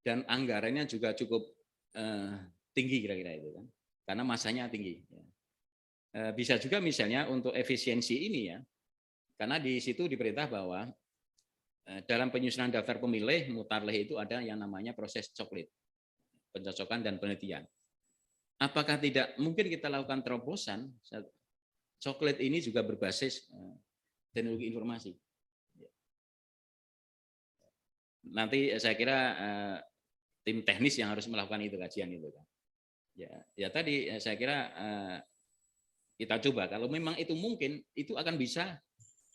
dan anggarannya juga cukup tinggi kira-kira itu kan, karena masanya tinggi. Bisa juga misalnya untuk efisiensi ini ya, karena di situ diperintah bahwa dalam penyusunan daftar pemilih mutarleh itu ada yang namanya proses coklit, pencocokan dan penelitian. Apakah tidak mungkin kita lakukan terobosan coklit ini juga berbasis teknologi informasi? Nanti saya kira tim teknis yang harus melakukan itu kajian itu kan. Ya tadi saya kira kita coba kalau memang itu mungkin itu akan bisa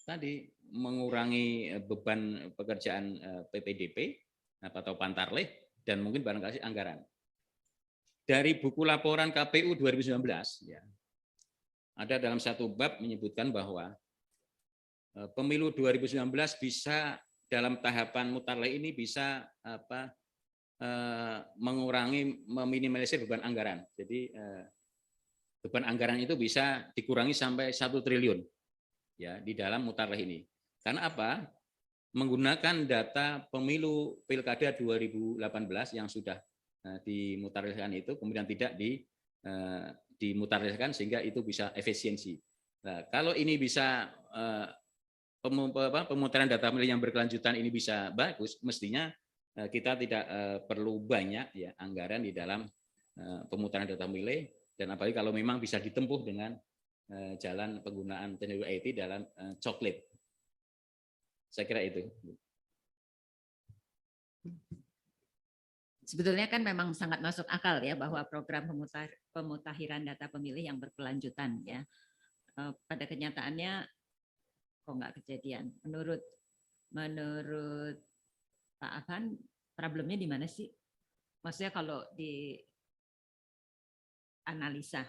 tadi mengurangi beban pekerjaan PPDP atau Pantarleh dan mungkin barangkali anggaran. Dari buku laporan KPU 2019 ya, ada dalam satu bab menyebutkan bahwa pemilu 2019 bisa dalam tahapan mutarleh ini bisa mengurangi, meminimalisir beban anggaran. Jadi beban anggaran itu bisa dikurangi sampai 1 triliun ya di dalam mutarleh ini. Karena apa? Menggunakan data pemilu Pilkada 2018 yang sudah dimutarlehkan itu kemudian tidak dimutarlehkan sehingga itu bisa efisiensi. Nah, kalau ini bisa pemutaran data pemilih yang berkelanjutan ini bisa bagus, mestinya kita tidak perlu banyak ya anggaran di dalam pemutaran data pemilih, dan apalagi kalau memang bisa ditempuh dengan jalan penggunaan teknologi IT dalam coklit. Saya kira itu. Sebetulnya kan memang sangat masuk akal ya bahwa program pemutahiran data pemilih yang berkelanjutan ya. Pada kenyataannya kok nggak kejadian. Menurut Pak Afan, problemnya di mana sih? Maksudnya kalau di analisa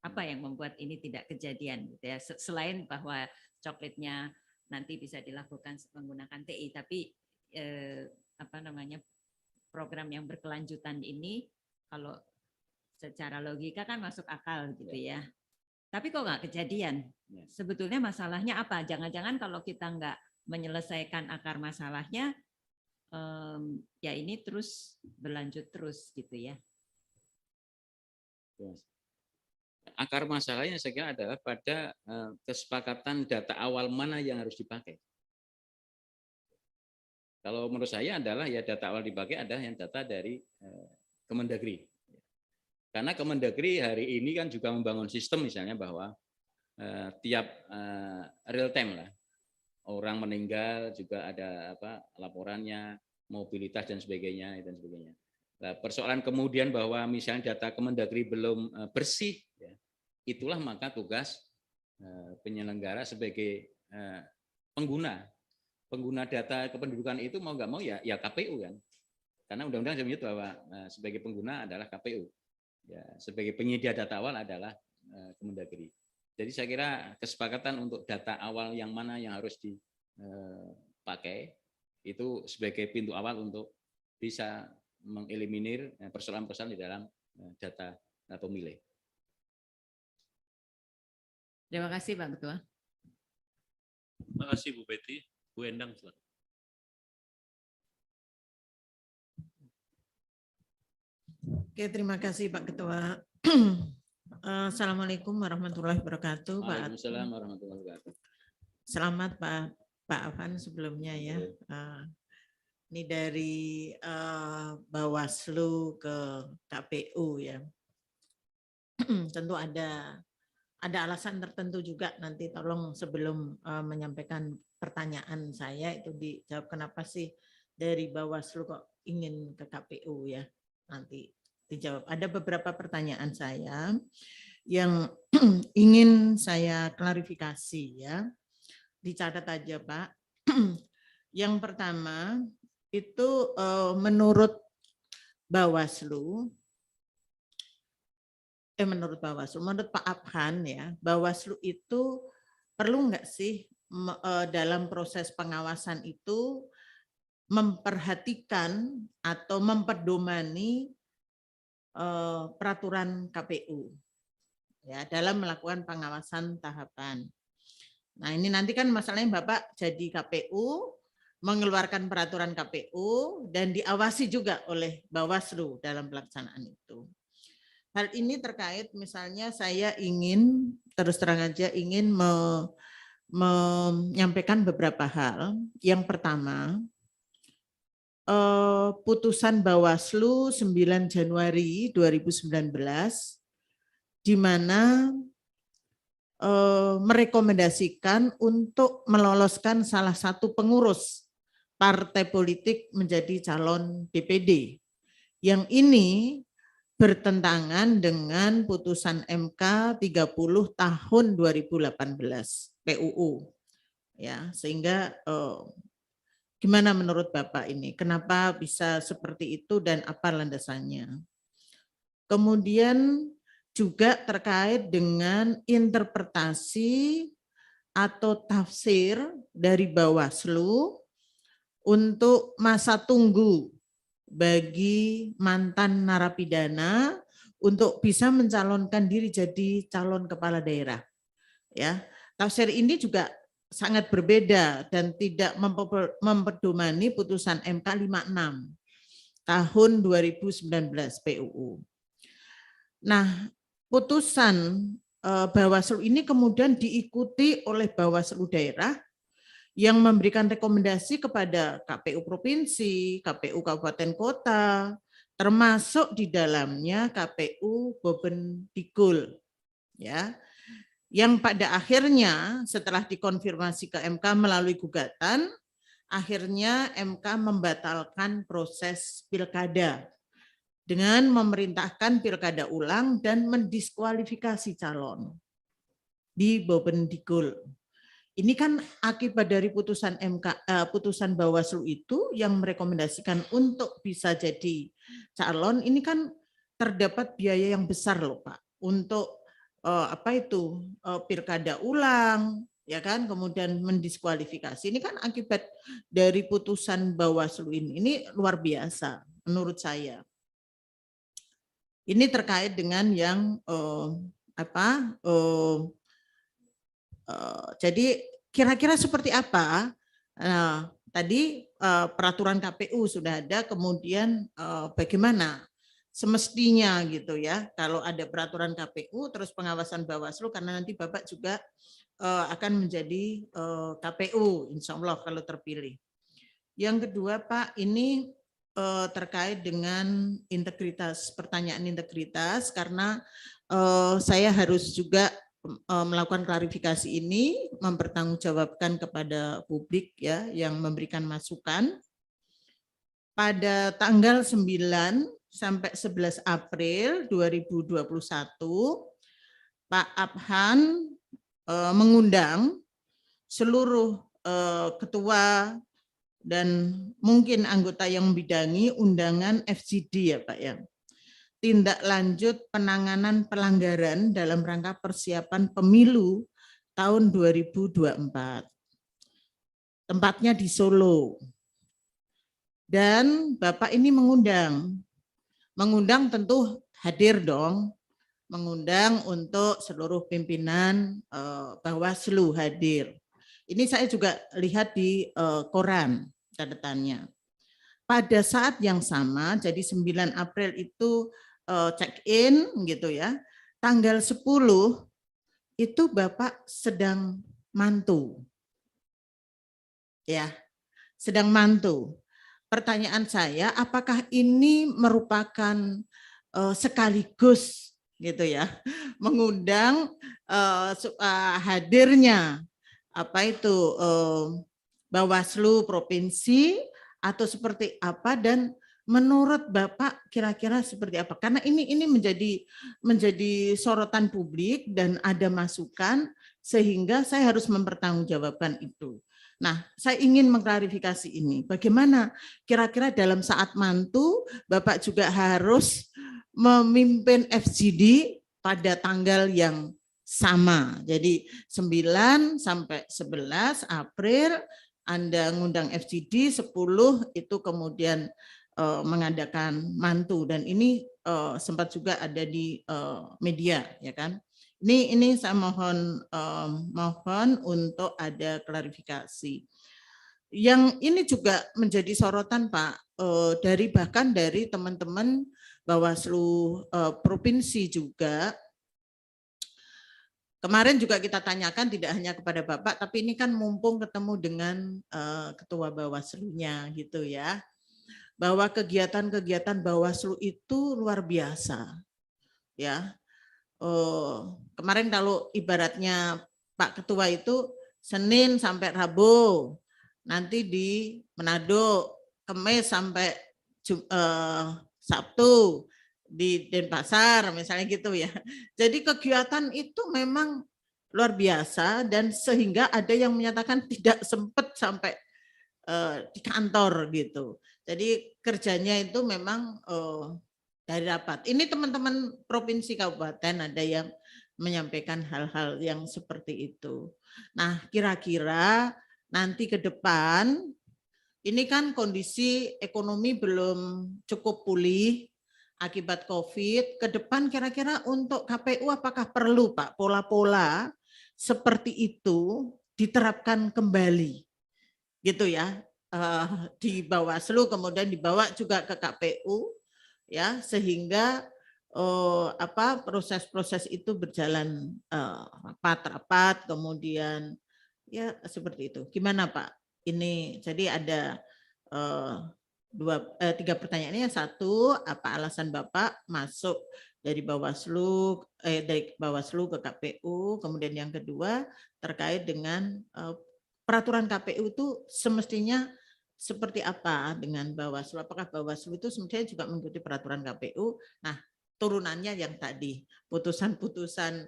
apa yang membuat ini tidak kejadian gitu ya, selain bahwa coklitnya nanti bisa dilakukan menggunakan TI, tapi program yang berkelanjutan ini kalau secara logika kan masuk akal gitu ya, tapi kok nggak kejadian? Sebetulnya masalahnya apa? Jangan-jangan kalau kita nggak menyelesaikan akar masalahnya, ya ini terus berlanjut terus gitu ya. Akar masalahnya saya kira adalah pada kesepakatan data awal mana yang harus dipakai. Kalau menurut saya adalah ya data awal dipakai adalah yang data dari Kemendagri. Karena Kemendagri hari ini kan juga membangun sistem misalnya bahwa tiap real time lah, orang meninggal juga ada laporannya, mobilitas dan sebagainya. Nah, persoalan kemudian bahwa misalnya data Kemendagri belum bersih, ya, itulah maka tugas penyelenggara sebagai pengguna data kependudukan itu mau nggak mau ya KPU kan, karena undang-undang menyebut bahwa sebagai pengguna adalah KPU, ya, sebagai penyedia data awal adalah Kemendagri. Jadi saya kira kesepakatan untuk data awal yang mana yang harus dipakai itu sebagai pintu awal untuk bisa mengeliminir persoalan-persoalan di dalam data pemilih. Terima kasih Pak Ketua. Terima kasih Bu Betty. Bu Endang, silakan. Oke, terima kasih Pak Ketua. Assalamualaikum warahmatullahi wabarakatuh. Waalaikumsalam warahmatullahi wabarakatuh. Selamat Pak Afan sebelumnya ya. Ini dari Bawaslu ke KPU ya. Tentu ada alasan tertentu juga, nanti tolong sebelum menyampaikan pertanyaan saya itu dijawab kenapa sih dari Bawaslu kok ingin ke KPU ya. Nanti dijawab. Ada beberapa pertanyaan saya yang ingin saya klarifikasi ya. Dicatat aja Pak. Yang pertama itu menurut Bawaslu, menurut Pak Abhan ya, Bawaslu itu perlu nggak sih dalam proses pengawasan itu memperhatikan atau memperdomani peraturan KPU ya dalam melakukan pengawasan tahapan. Nah ini nanti kan masalahnya Bapak jadi KPU, mengeluarkan peraturan KPU dan diawasi juga oleh Bawaslu dalam pelaksanaan itu. Hal ini terkait misalnya saya ingin terus terang aja ingin menyampaikan beberapa hal. Yang pertama, putusan Bawaslu 9 Januari 2019 di mana merekomendasikan untuk meloloskan salah satu pengurus partai politik menjadi calon DPD. Yang ini bertentangan dengan putusan MK 30 tahun 2018 PUU. Ya, sehingga gimana menurut Bapak ini? Kenapa bisa seperti itu dan apa landasannya? Kemudian juga terkait dengan interpretasi atau tafsir dari Bawaslu untuk masa tunggu bagi mantan narapidana untuk bisa mencalonkan diri jadi calon kepala daerah. Ya, tafsir ini juga sangat berbeda dan tidak memperdomani putusan MK 56 tahun 2019 PUU. Nah, putusan Bawaslu ini kemudian diikuti oleh Bawaslu daerah yang memberikan rekomendasi kepada KPU provinsi, KPU kabupaten kota, termasuk di dalamnya KPU Bovendigul, ya, yang pada akhirnya setelah dikonfirmasi ke MK melalui gugatan, akhirnya MK membatalkan proses pilkada dengan memerintahkan pilkada ulang dan mendiskualifikasi calon di Bovendigul. Ini kan akibat dari putusan putusan Bawaslu itu yang merekomendasikan untuk bisa jadi calon, ini kan terdapat biaya yang besar loh Pak untuk pilkada ulang, ya kan, kemudian mendiskualifikasi. Ini kan akibat dari putusan Bawaslu ini luar biasa menurut saya. Ini terkait dengan yang jadi kira-kira seperti apa? Tadi peraturan KPU sudah ada, kemudian bagaimana semestinya gitu ya? Kalau ada peraturan KPU, terus pengawasan Bawaslu, karena nanti Bapak juga akan menjadi KPU, insya Allah kalau terpilih. Yang kedua Pak, ini terkait dengan integritas, pertanyaan integritas, karena saya harus juga melakukan klarifikasi ini, mempertanggungjawabkan kepada publik ya yang memberikan masukan. Pada tanggal 9 sampai 11 April 2021 Pak Abhan mengundang seluruh ketua dan mungkin anggota yang membidangi undangan FGD ya Pak ya. Tindak lanjut penanganan pelanggaran dalam rangka persiapan pemilu tahun 2024. Tempatnya di Solo. Dan Bapak ini mengundang tentu hadir dong, mengundang untuk seluruh pimpinan Bawaslu hadir. Ini saya juga lihat di koran catatannya. Pada saat yang sama, jadi 9 April itu check-in gitu ya, tanggal 10 itu Bapak sedang mantu. Ya, sedang mantu. Pertanyaan saya, apakah ini merupakan sekaligus gitu ya, mengundang hadirnya apa itu Bawaslu provinsi atau seperti apa, dan menurut Bapak kira-kira seperti apa? Karena ini menjadi sorotan publik dan ada masukan sehingga saya harus mempertanggungjawabkan itu. Nah, saya ingin mengklarifikasi ini. Bagaimana kira-kira dalam saat mantu Bapak juga harus memimpin FGD pada tanggal yang sama. Jadi 9 sampai 11 April Anda ngundang FGD, 10 itu kemudian mengadakan mantu, dan ini sempat juga ada di media ya kan. Ini saya mohon untuk ada klarifikasi. Yang ini juga menjadi sorotan Pak, bahkan dari teman-teman Bawaslu provinsi juga. Kemarin juga kita tanyakan tidak hanya kepada Bapak, tapi ini kan mumpung ketemu dengan Ketua Bawaslu-nya gitu ya, bahwa kegiatan-kegiatan Bawaslu itu luar biasa ya. Kemarin kalau ibaratnya Pak Ketua itu Senin sampai Rabu, nanti di Manado, Kamis sampai Sabtu di Denpasar misalnya gitu ya. Jadi kegiatan itu memang luar biasa, dan sehingga ada yang menyatakan tidak sempat sampai di kantor gitu. Jadi kerjanya itu memang dari rapat. Ini teman-teman provinsi kabupaten ada yang menyampaikan hal-hal yang seperti itu. Nah, kira-kira nanti ke depan ini kan kondisi ekonomi belum cukup pulih akibat COVID. Ke depan kira-kira untuk KPU apakah perlu Pak pola-pola seperti itu diterapkan kembali gitu ya, di Bawaslu kemudian dibawa juga ke KPU ya, sehingga proses-proses itu berjalan rapat-rapat, kemudian ya seperti itu. Gimana Pak? Ini jadi ada 3 pertanyaannya. Satu, apa alasan Bapak masuk dari Bawaslu ke KPU? Kemudian yang kedua terkait dengan peraturan KPU itu semestinya seperti apa dengan Bawaslu? Apakah Bawaslu itu semestinya juga mengikuti peraturan KPU? Nah, turunannya yang tadi, putusan-putusan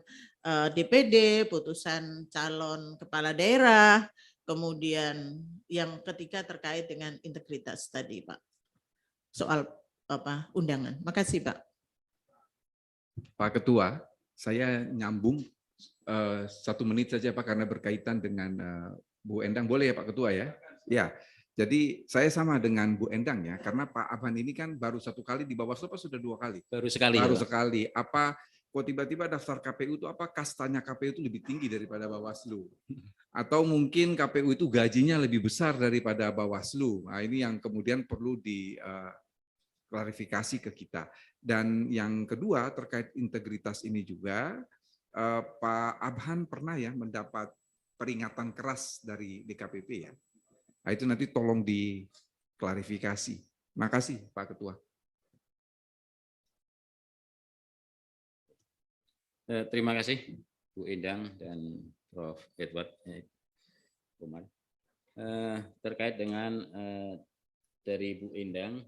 DPD, putusan calon kepala daerah, kemudian yang ketiga terkait dengan integritas tadi, Pak. Soal undangan. Makasih, Pak. Pak Ketua, saya nyambung 1 menit saja Pak, karena berkaitan dengan Bu Endang. Boleh ya Pak Ketua ya? Ya. Jadi saya sama dengan Bu Endang ya, karena Pak Abhan ini kan baru 1 kali di Bawaslu, Pak, sudah 2 kali? Baru sekali. Baru ya, sekali. Apa kok tiba-tiba daftar KPU itu apa kastanya KPU itu lebih tinggi daripada Bawaslu? Atau mungkin KPU itu gajinya lebih besar daripada Bawaslu? Nah, ini yang kemudian perlu diklarifikasi ke kita. Dan yang kedua terkait integritas ini juga, Pak Abhan pernah ya mendapat peringatan keras dari DKPP ya. Nah, itu nanti tolong diklarifikasi. Makasih Pak Ketua. Terima kasih Bu Endang dan Prof. Edward Umar. Terkait dengan dari Bu Endang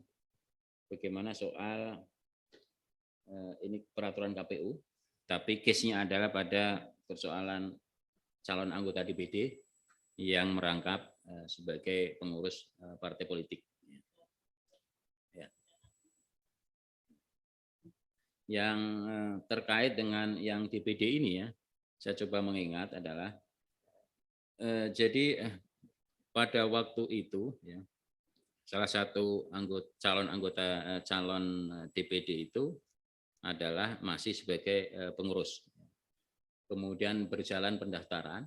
bagaimana soal ini peraturan KPU, tapi case-nya adalah pada persoalan calon anggota DPD yang merangkap sebagai pengurus partai politik. Ya. Yang terkait dengan yang DPD ini ya, saya coba mengingat adalah jadi pada waktu itu ya, salah satu calon DPD itu adalah masih sebagai pengurus. Kemudian berjalan pendaftaran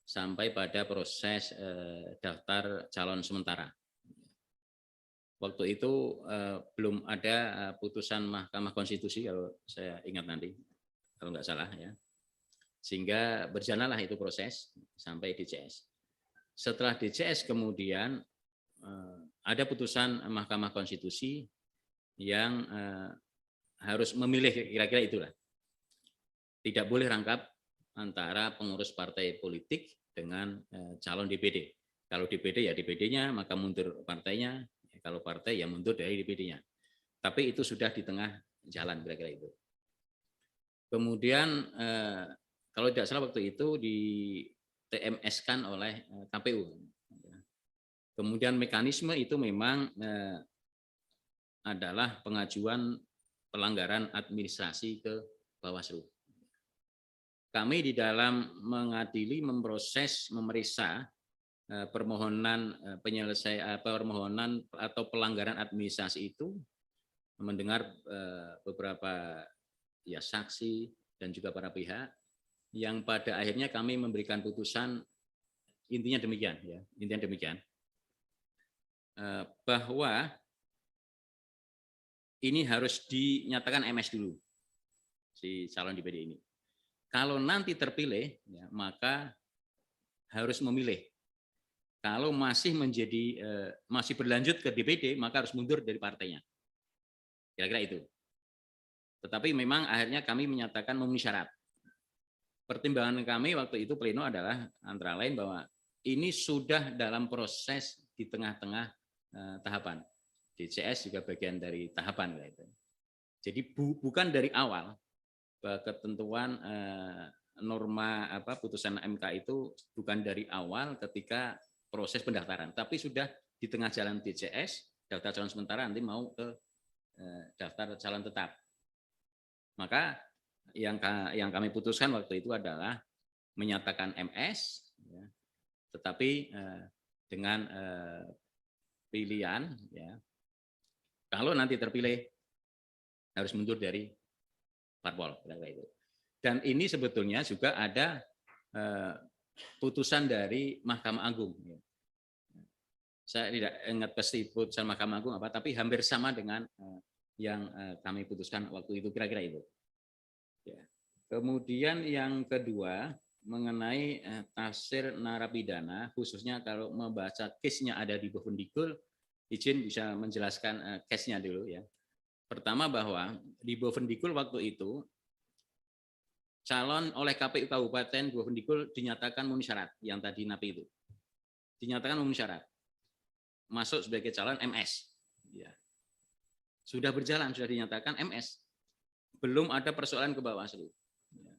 sampai pada proses daftar calon sementara. Waktu itu belum ada putusan Mahkamah Konstitusi kalau saya ingat nanti, kalau nggak salah ya. Sehingga berjalanlah itu proses sampai DCS. Setelah DCS kemudian ada putusan Mahkamah Konstitusi yang harus memilih, kira-kira itulah. Tidak boleh rangkap antara pengurus partai politik dengan calon DPD. Kalau DPD ya DPD-nya, maka mundur partainya. Kalau partai ya mundur dari DPD-nya. Tapi itu sudah di tengah jalan, kira-kira itu. Kemudian kalau tidak salah waktu itu di TMS-kan oleh KPU. Kemudian mekanisme itu memang adalah pengajuan pelanggaran administrasi ke Bawaslu. Kami di dalam mengadili, memproses, memeriksa permohonan permohonan atau pelanggaran administrasi itu, mendengar beberapa ya saksi dan juga para pihak, yang pada akhirnya kami memberikan putusan intinya demikian ya, intinya demikian. Bahwa ini harus dinyatakan MS dulu si calon DPD ini. Kalau nanti terpilih, ya, maka harus memilih. Kalau masih masih berlanjut ke DPD, maka harus mundur dari partainya. Kira-kira itu. Tetapi memang akhirnya kami menyatakan memenuhi syarat. Pertimbangan kami waktu itu pleno adalah antara lain bahwa ini sudah dalam proses di tengah-tengah tahapan. DCS juga bagian dari tahapan gitu. Jadi bukan dari awal ketentuan norma putusan MK itu bukan dari awal ketika proses pendaftaran, tapi sudah di tengah jalan DCS, daftar calon sementara, nanti mau ke daftar calon tetap. Maka yang kami putuskan waktu itu adalah menyatakan MS, ya, tetapi dengan pilihan, ya, kalau nanti terpilih harus mundur dari parpol, itu. Dan ini sebetulnya juga ada putusan dari Mahkamah Agung. Ya. Saya tidak ingat pasti putusan Mahkamah Agung apa, tapi hampir sama dengan yang kami putuskan waktu itu, kira-kira itu. Ya. Kemudian yang kedua mengenai tafsir narapidana, khususnya kalau membaca case-nya ada di Bovendikul, izin bisa menjelaskan case-nya dulu ya. Pertama bahwa di Bovendikul waktu itu calon oleh KPU Kabupaten Bovendikul dinyatakan memenuhi syarat yang tadi napi itu. Dinyatakan memenuhi syarat. Masuk sebagai calon MS. Ya. Sudah berjalan, sudah dinyatakan MS. Belum ada persoalan ke Bawaslu. Ya.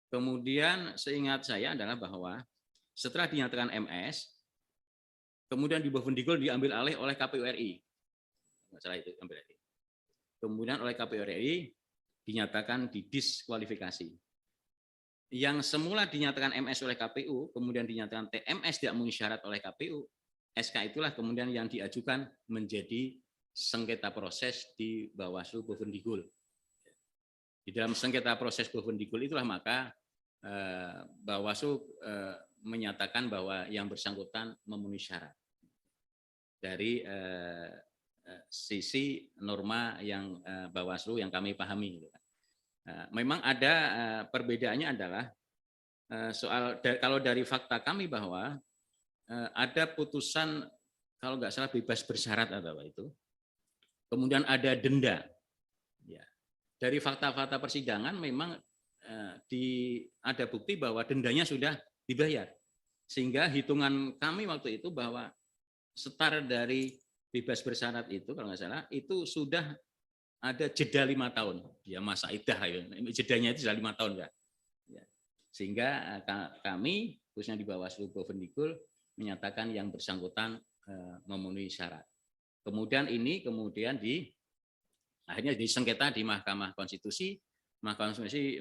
Kemudian seingat saya adalah bahwa setelah dinyatakan MS, kemudian di Bovendikul diambil alih oleh KPU RI. Masalah itu ambil alih. Kemudian oleh KPU RI dinyatakan didiskualifikasi. Yang semula dinyatakan MS oleh KPU, kemudian dinyatakan TMS tidak memenuhi syarat oleh KPU, SK itulah kemudian yang diajukan menjadi sengketa proses di Bawaslu Bovendikul. Di dalam sengketa proses Bovendikul itulah maka Bawaslu menyatakan bahwa yang bersangkutan memenuhi syarat dari sisi norma yang Bawaslu yang kami pahami. Memang ada perbedaannya adalah soal kalau dari fakta kami bahwa ada putusan kalau nggak salah bebas bersyarat atau apa itu, kemudian ada denda. Ya. Dari fakta-fakta persidangan memang ada bukti bahwa dendanya sudah dibayar, sehingga hitungan kami waktu itu bahwa setara dari bebas bersyarat itu kalau nggak salah itu sudah ada jeda 5 tahun, ya masa idah, ya. Jedanya itu sudah 5 tahun ya. Sehingga kami khususnya di Bawaslu Bovendigul menyatakan yang bersangkutan memenuhi syarat. Kemudian akhirnya disengketa di Mahkamah Konstitusi. Mahkamah Konstitusi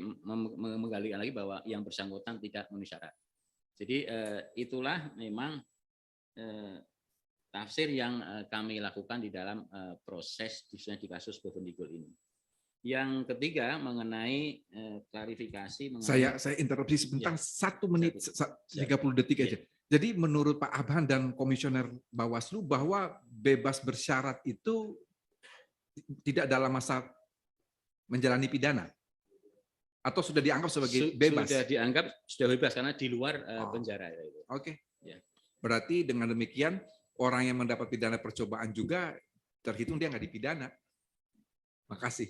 menggali lagi bahwa yang bersangkutan tidak memenuhi syarat. Jadi itulah memang tafsir yang kami lakukan di dalam proses di kasus Bovendigul ini. Yang ketiga mengenai klarifikasi mengenai Saya interupsi sebentar, Ya. 1 menit 30 detik aja. Jadi menurut Pak Abhan dan Komisioner Bawaslu bahwa bebas bersyarat itu tidak dalam masa menjalani pidana atau sudah dianggap sebagai bebas? Sudah dianggap sudah bebas karena di luar penjara. Oke. Ya. Berarti dengan demikian orang yang mendapat pidana percobaan juga terhitung dia nggak dipidana. Makasih.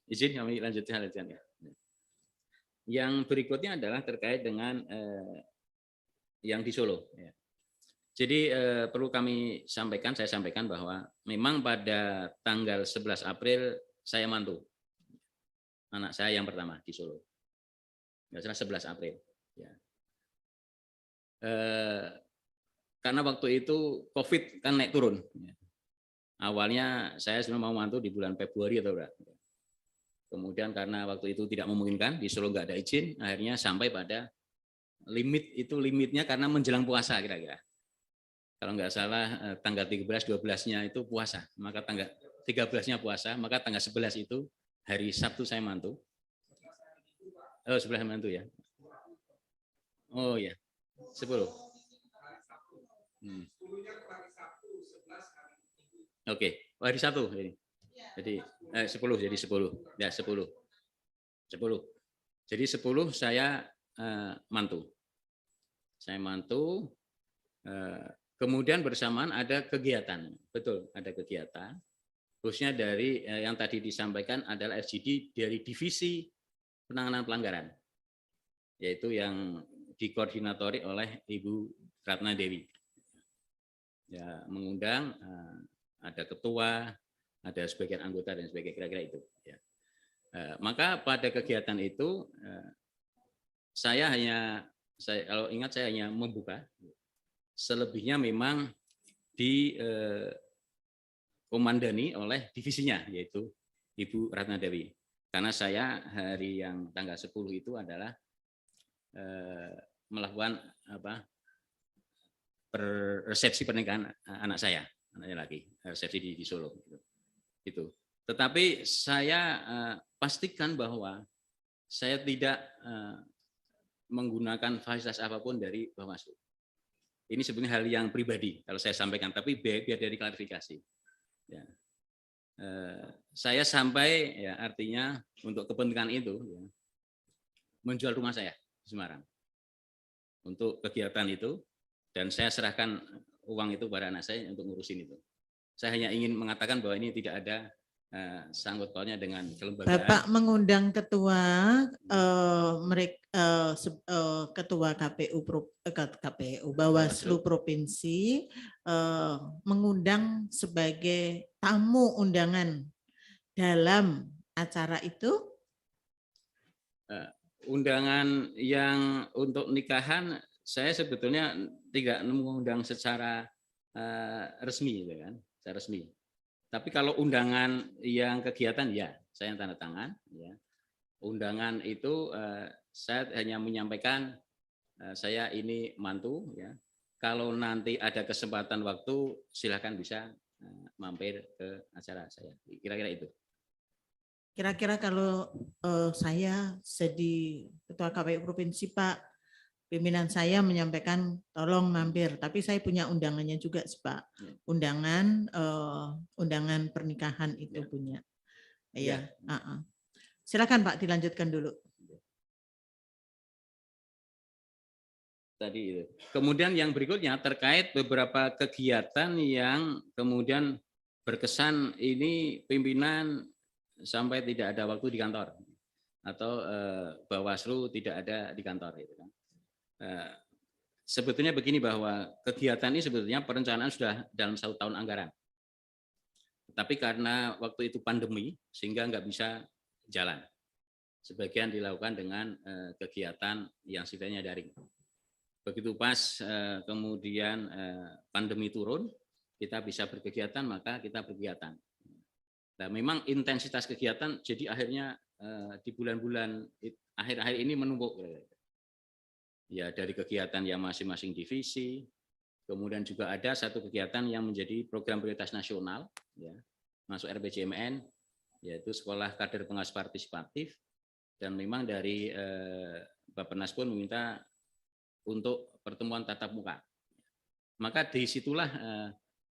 Izin kami lanjutkan. Yang berikutnya adalah terkait dengan yang di Solo. Jadi perlu saya sampaikan bahwa memang pada tanggal 11 April saya mantu anak saya yang pertama di Solo. Nggak salah 11 April. Ya. Karena waktu itu COVID kan naik turun. Awalnya saya sebenarnya mau mantu di bulan Februari atau berapa. Kemudian karena waktu itu tidak memungkinkan, di Solo nggak ada izin, akhirnya sampai pada limitnya karena menjelang puasa kira-kira. Kalau nggak salah tanggal 13, 12-nya itu puasa, maka tanggal 13-nya puasa, maka tanggal 11 itu hari Sabtu saya mantu. Oh, 11 mantu ya. Oh ya, 10. Oke, hari Sabtu ini. Jadi 10 jadi 10. Ya, 10. 10. Jadi 10 saya mantu. Saya mantu kemudian bersamaan ada kegiatan. Betul, ada kegiatan. Khususnya dari yang tadi disampaikan adalah FGD dari Divisi Penanganan Pelanggaran. Yaitu yang dikoordinatori oleh Ibu Ratna Dewi. Ya, mengundang ada ketua, ada sebagian anggota dan sebagainya, kira-kira itu. Ya. Maka pada kegiatan itu saya kalau ingat saya hanya membuka. Selebihnya memang dikomandani oleh divisinya, yaitu Ibu Ratna Dewi. Karena saya hari yang tanggal 10 itu adalah melakukan resepsi pernikahan anak saya, anaknya lagi, resepsi di Solo. Gitu. Tetapi saya pastikan bahwa saya tidak menggunakan fasilitas apapun dari Bawaslu. Ini sebenarnya hal yang pribadi kalau saya sampaikan, tapi biar dari klarifikasi. Ya. Saya sampai ya artinya untuk kepentingan itu ya, menjual rumah saya di Semarang untuk kegiatan itu, dan saya serahkan uang itu pada anak saya untuk ngurusin itu. Saya hanya ingin mengatakan bahwa ini tidak ada sangkut pautnya dengan kelembagaan. Bapak mengundang ketua ketua KPU Bawaslu Provinsi mengundang sebagai tamu undangan dalam acara itu? Undangan yang untuk nikahan saya sebetulnya tidak mengundang secara resmi, gitu kan, secara resmi. Tapi kalau undangan yang kegiatan ya saya tanda tangan. Ya. Undangan itu saya hanya menyampaikan saya ini mantu. Ya. Kalau nanti ada kesempatan waktu silakan bisa mampir ke acara saya. Kira-kira itu. Kira-kira kalau saya jadi Ketua KPU Provinsi, Pak, pimpinan saya menyampaikan tolong mampir, tapi saya punya undangannya juga, Pak. Undangan pernikahan itu punya. Iya. Silakan Pak, dilanjutkan dulu. Tadi itu. Kemudian yang berikutnya terkait beberapa kegiatan yang kemudian berkesan ini pimpinan sampai tidak ada waktu di kantor atau Bawaslu tidak ada di kantor itu kan. sebetulnya begini, bahwa kegiatan ini sebetulnya perencanaan sudah dalam 1 tahun anggaran. Tapi karena waktu itu pandemi sehingga nggak bisa jalan. Sebagian dilakukan dengan kegiatan yang sifatnya daring. Begitu pas kemudian pandemi turun, kita bisa berkegiatan, maka kita berkegiatan. Nah, memang intensitas kegiatan jadi akhirnya di bulan-bulan akhir-akhir ini menumpuk. Ya, dari kegiatan yang masing-masing divisi, kemudian juga ada satu kegiatan yang menjadi program prioritas nasional, ya, masuk RPJMN, yaitu Sekolah Kader Pengawas Partisipatif, dan memang dari Bappenas pun meminta untuk pertemuan tatap muka. Maka disitulah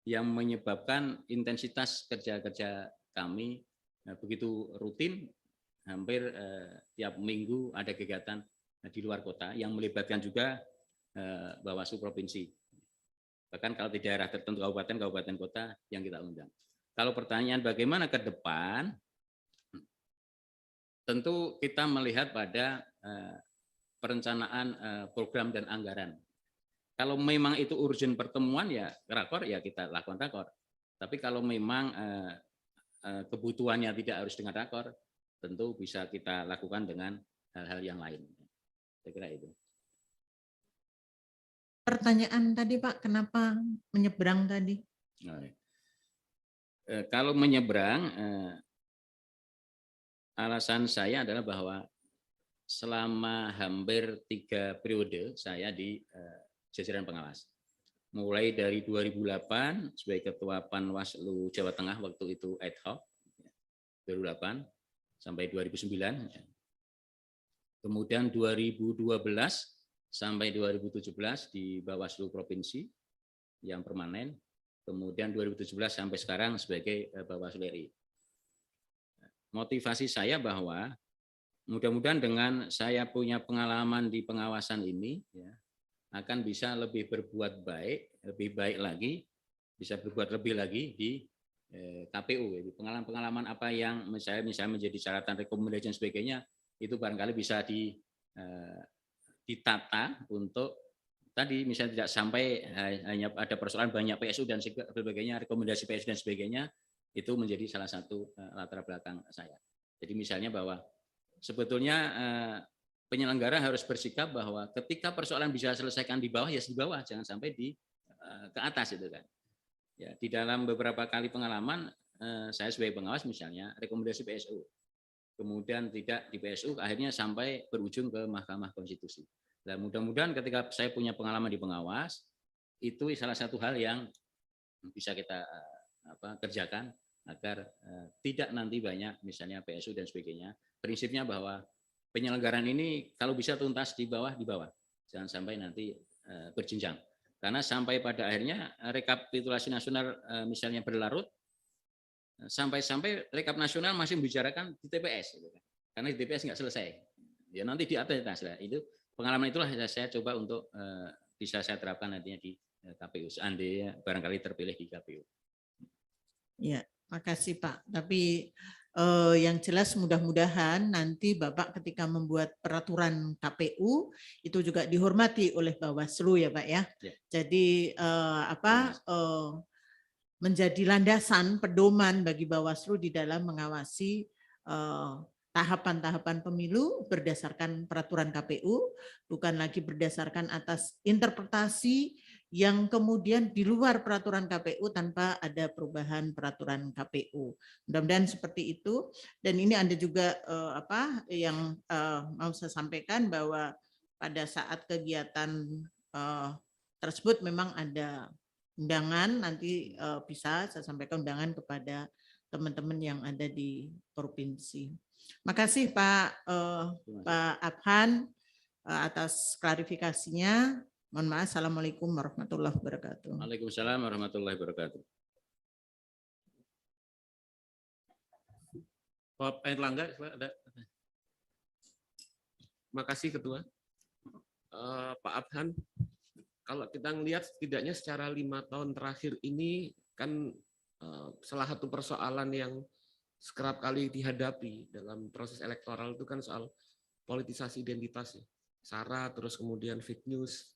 yang menyebabkan intensitas kerja-kerja kami begitu rutin, hampir tiap minggu ada kegiatan di luar kota yang melibatkan juga Bawaslu Provinsi. Bahkan kalau di daerah tertentu kabupaten kota yang kita undang. Kalau pertanyaan bagaimana ke depan, tentu kita melihat pada perencanaan program dan anggaran. Kalau memang itu urgent pertemuan ya rakor, ya kita lakukan rakor. Tapi kalau memang kebutuhannya tidak harus dengan rakor, tentu bisa kita lakukan dengan hal-hal yang lain. Saya kira itu. Pertanyaan tadi Pak, kenapa menyeberang tadi? Kalau menyeberang, alasan saya adalah bahwa selama hampir 3 periode saya di jajaran pengawas. Mulai dari 2008 sebagai Ketua Panwaslu Jawa Tengah waktu itu ad hoc, 2008 sampai 2009. Kemudian 2012 sampai 2017 di Bawaslu Provinsi yang permanen. Kemudian 2017 sampai sekarang sebagai Bawaslu RI. Motivasi saya bahwa mudah-mudahan dengan saya punya pengalaman di pengawasan ini, ya, akan bisa lebih berbuat baik, lebih baik lagi, bisa berbuat lebih lagi di KPU. Pengalaman-pengalaman apa yang misalnya menjadi syaratan rekomendasi dan sebagainya, itu barangkali bisa ditata untuk tadi misalnya tidak sampai hanya ada persoalan banyak PSU dan sebagainya, rekomendasi PSU dan sebagainya, itu menjadi salah satu latar belakang saya. Jadi misalnya bahwa sebetulnya penyelenggara harus bersikap bahwa ketika persoalan bisa selesaikan di bawah, ya di bawah, jangan sampai ke atas itu kan. Ya, di dalam beberapa kali pengalaman saya sebagai pengawas misalnya rekomendasi PSU, kemudian tidak di PSU, akhirnya sampai berujung ke Mahkamah Konstitusi. Dan mudah-mudahan ketika saya punya pengalaman di pengawas, itu salah satu hal yang bisa kita kerjakan agar tidak nanti banyak misalnya PSU dan sebagainya. Prinsipnya bahwa penyelenggaraan ini kalau bisa tuntas di bawah, jangan sampai nanti berjenjang. Karena sampai pada akhirnya rekapitulasi nasional misalnya berlarut, sampai rekap nasional masih membicarakan di TPS, gitu kan. Karena di TPS nggak selesai. Ya nanti di atas lah. Itu pengalaman itulah saya coba untuk bisa saya terapkan nantinya di KPU. Seandainya barangkali terpilih di KPU. Ya, makasih Pak. Tapi yang jelas mudah-mudahan nanti Bapak ketika membuat peraturan KPU itu juga dihormati oleh Bawaslu ya Pak ya. Ya. Jadi menjadi landasan pedoman bagi Bawaslu di dalam mengawasi tahapan-tahapan pemilu berdasarkan peraturan KPU, bukan lagi berdasarkan atas interpretasi yang kemudian di luar peraturan KPU tanpa ada perubahan peraturan KPU. Mudah-mudahan seperti itu. Dan ini ada juga yang mau saya sampaikan bahwa pada saat kegiatan tersebut memang ada undangan, nanti bisa saya sampaikan undangan kepada teman-teman yang ada di provinsi. Makasih Pak Abhan atas klarifikasinya. Mohon maaf. Assalamualaikum warahmatullahi wabarakatuh. Waalaikumsalam warahmatullahi wabarakatuh. Pak Erlangga ada. Makasih Ketua. Pak Abhan, kalau kita melihat setidaknya secara 5 tahun terakhir ini kan salah satu persoalan yang kerap kali dihadapi dalam proses elektoral itu kan soal politisasi identitas, ya. SARA, terus kemudian fake news.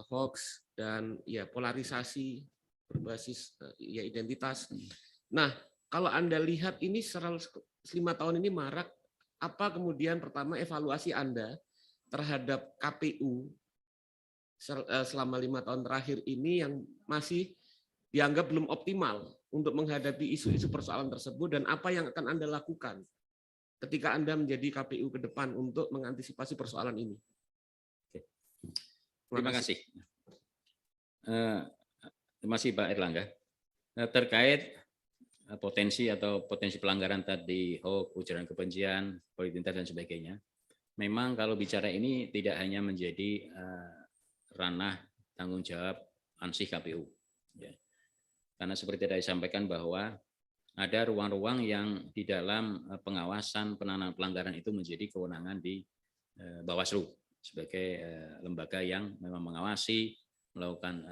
hoax dan ya polarisasi berbasis ya identitas. Nah, kalau Anda lihat ini 5 tahun ini marak, apa kemudian pertama evaluasi Anda terhadap KPU selama 5 tahun terakhir ini yang masih dianggap belum optimal untuk menghadapi isu-isu persoalan tersebut, dan apa yang akan Anda lakukan ketika Anda menjadi KPU ke depan untuk mengantisipasi persoalan ini? Terima kasih. Terima kasih Pak Erlangga. Terkait potensi pelanggaran tadi, hoax, ujaran kebencian, politik identitas dan sebagainya. Memang kalau bicara ini tidak hanya menjadi ranah tanggung jawab ansih KPU. Ya. Karena seperti tadi disampaikan bahwa ada ruang-ruang yang di dalam pengawasan penanganan pelanggaran itu menjadi kewenangan di Bawaslu sebagai lembaga yang memang mengawasi, melakukan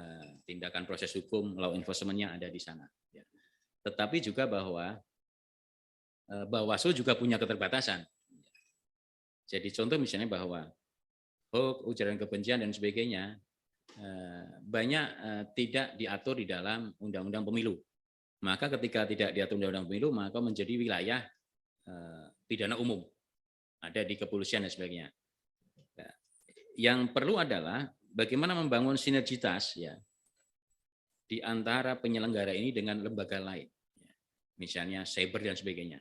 tindakan proses hukum, law enforcement-nya ada di sana. Ya. Tetapi juga bahwa Bawaslu juga punya keterbatasan. Jadi contoh misalnya bahwa hoax, ujaran kebencian dan sebagainya banyak tidak diatur di dalam Undang-Undang Pemilu. Maka ketika tidak diatur Undang-Undang Pemilu, maka menjadi wilayah pidana umum, ada di kepolisian dan sebagainya. Yang perlu adalah bagaimana membangun sinergitas ya di antara penyelenggara ini dengan lembaga lain, misalnya cyber dan sebagainya.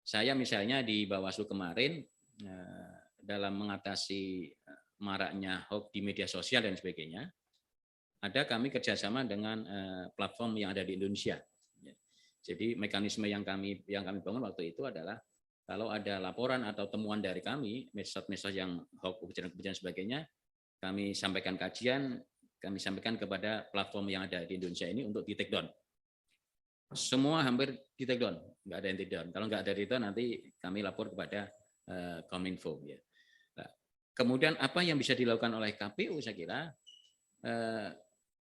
Saya misalnya di Bawaslu kemarin dalam mengatasi maraknya hoax di media sosial dan sebagainya, ada kami kerjasama dengan platform yang ada di Indonesia. Jadi mekanisme yang kami bangun waktu itu adalah kalau ada laporan atau temuan dari kami, medsos-medsos yang hoax, ujaran kebencian dan sebagainya, kami sampaikan kajian, kami sampaikan kepada platform yang ada di Indonesia ini untuk di take down. Semua hampir di take down, nggak ada yang take down. Kalau nggak ada itu nanti kami lapor kepada Kominfo. Ya. Nah, kemudian apa yang bisa dilakukan oleh KPU, saya kira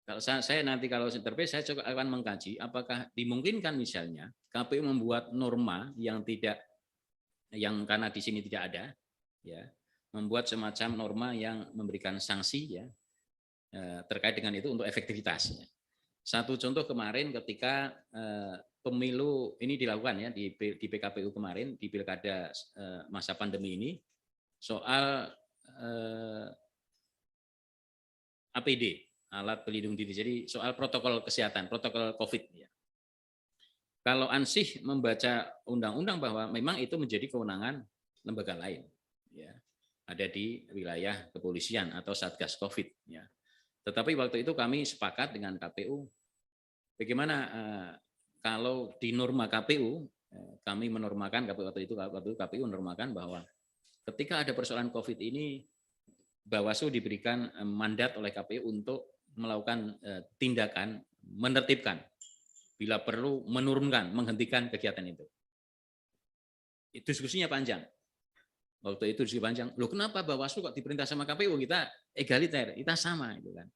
kalau saya nanti kalau intervensi saya juga akan mengkaji apakah dimungkinkan misalnya KPU membuat norma yang karena di sini tidak ada, ya, membuat semacam norma yang memberikan sanksi ya terkait dengan itu untuk efektivitas. Ya. Satu contoh kemarin ketika pemilu ini dilakukan ya di PKPU kemarin di pilkada masa pandemi ini soal APD, alat pelindung diri. Jadi soal protokol kesehatan, protokol COVID. Ya. Kalau ansih membaca undang-undang bahwa memang itu menjadi kewenangan lembaga lain, ya, ada di wilayah kepolisian atau Satgas COVID. Ya. Tetapi waktu itu kami sepakat dengan KPU, bagaimana kalau di norma KPU, kami menormakan waktu itu KPU menormakan bahwa ketika ada persoalan COVID ini, Bawaslu diberikan mandat oleh KPU untuk melakukan tindakan menertibkan, bila perlu menurunkan, menghentikan kegiatan itu. Diskusinya panjang. Waktu itu diskusi panjang. Loh kenapa Bawaslu kok diperintah sama KPU? Kita egaliter, kita sama itu kan.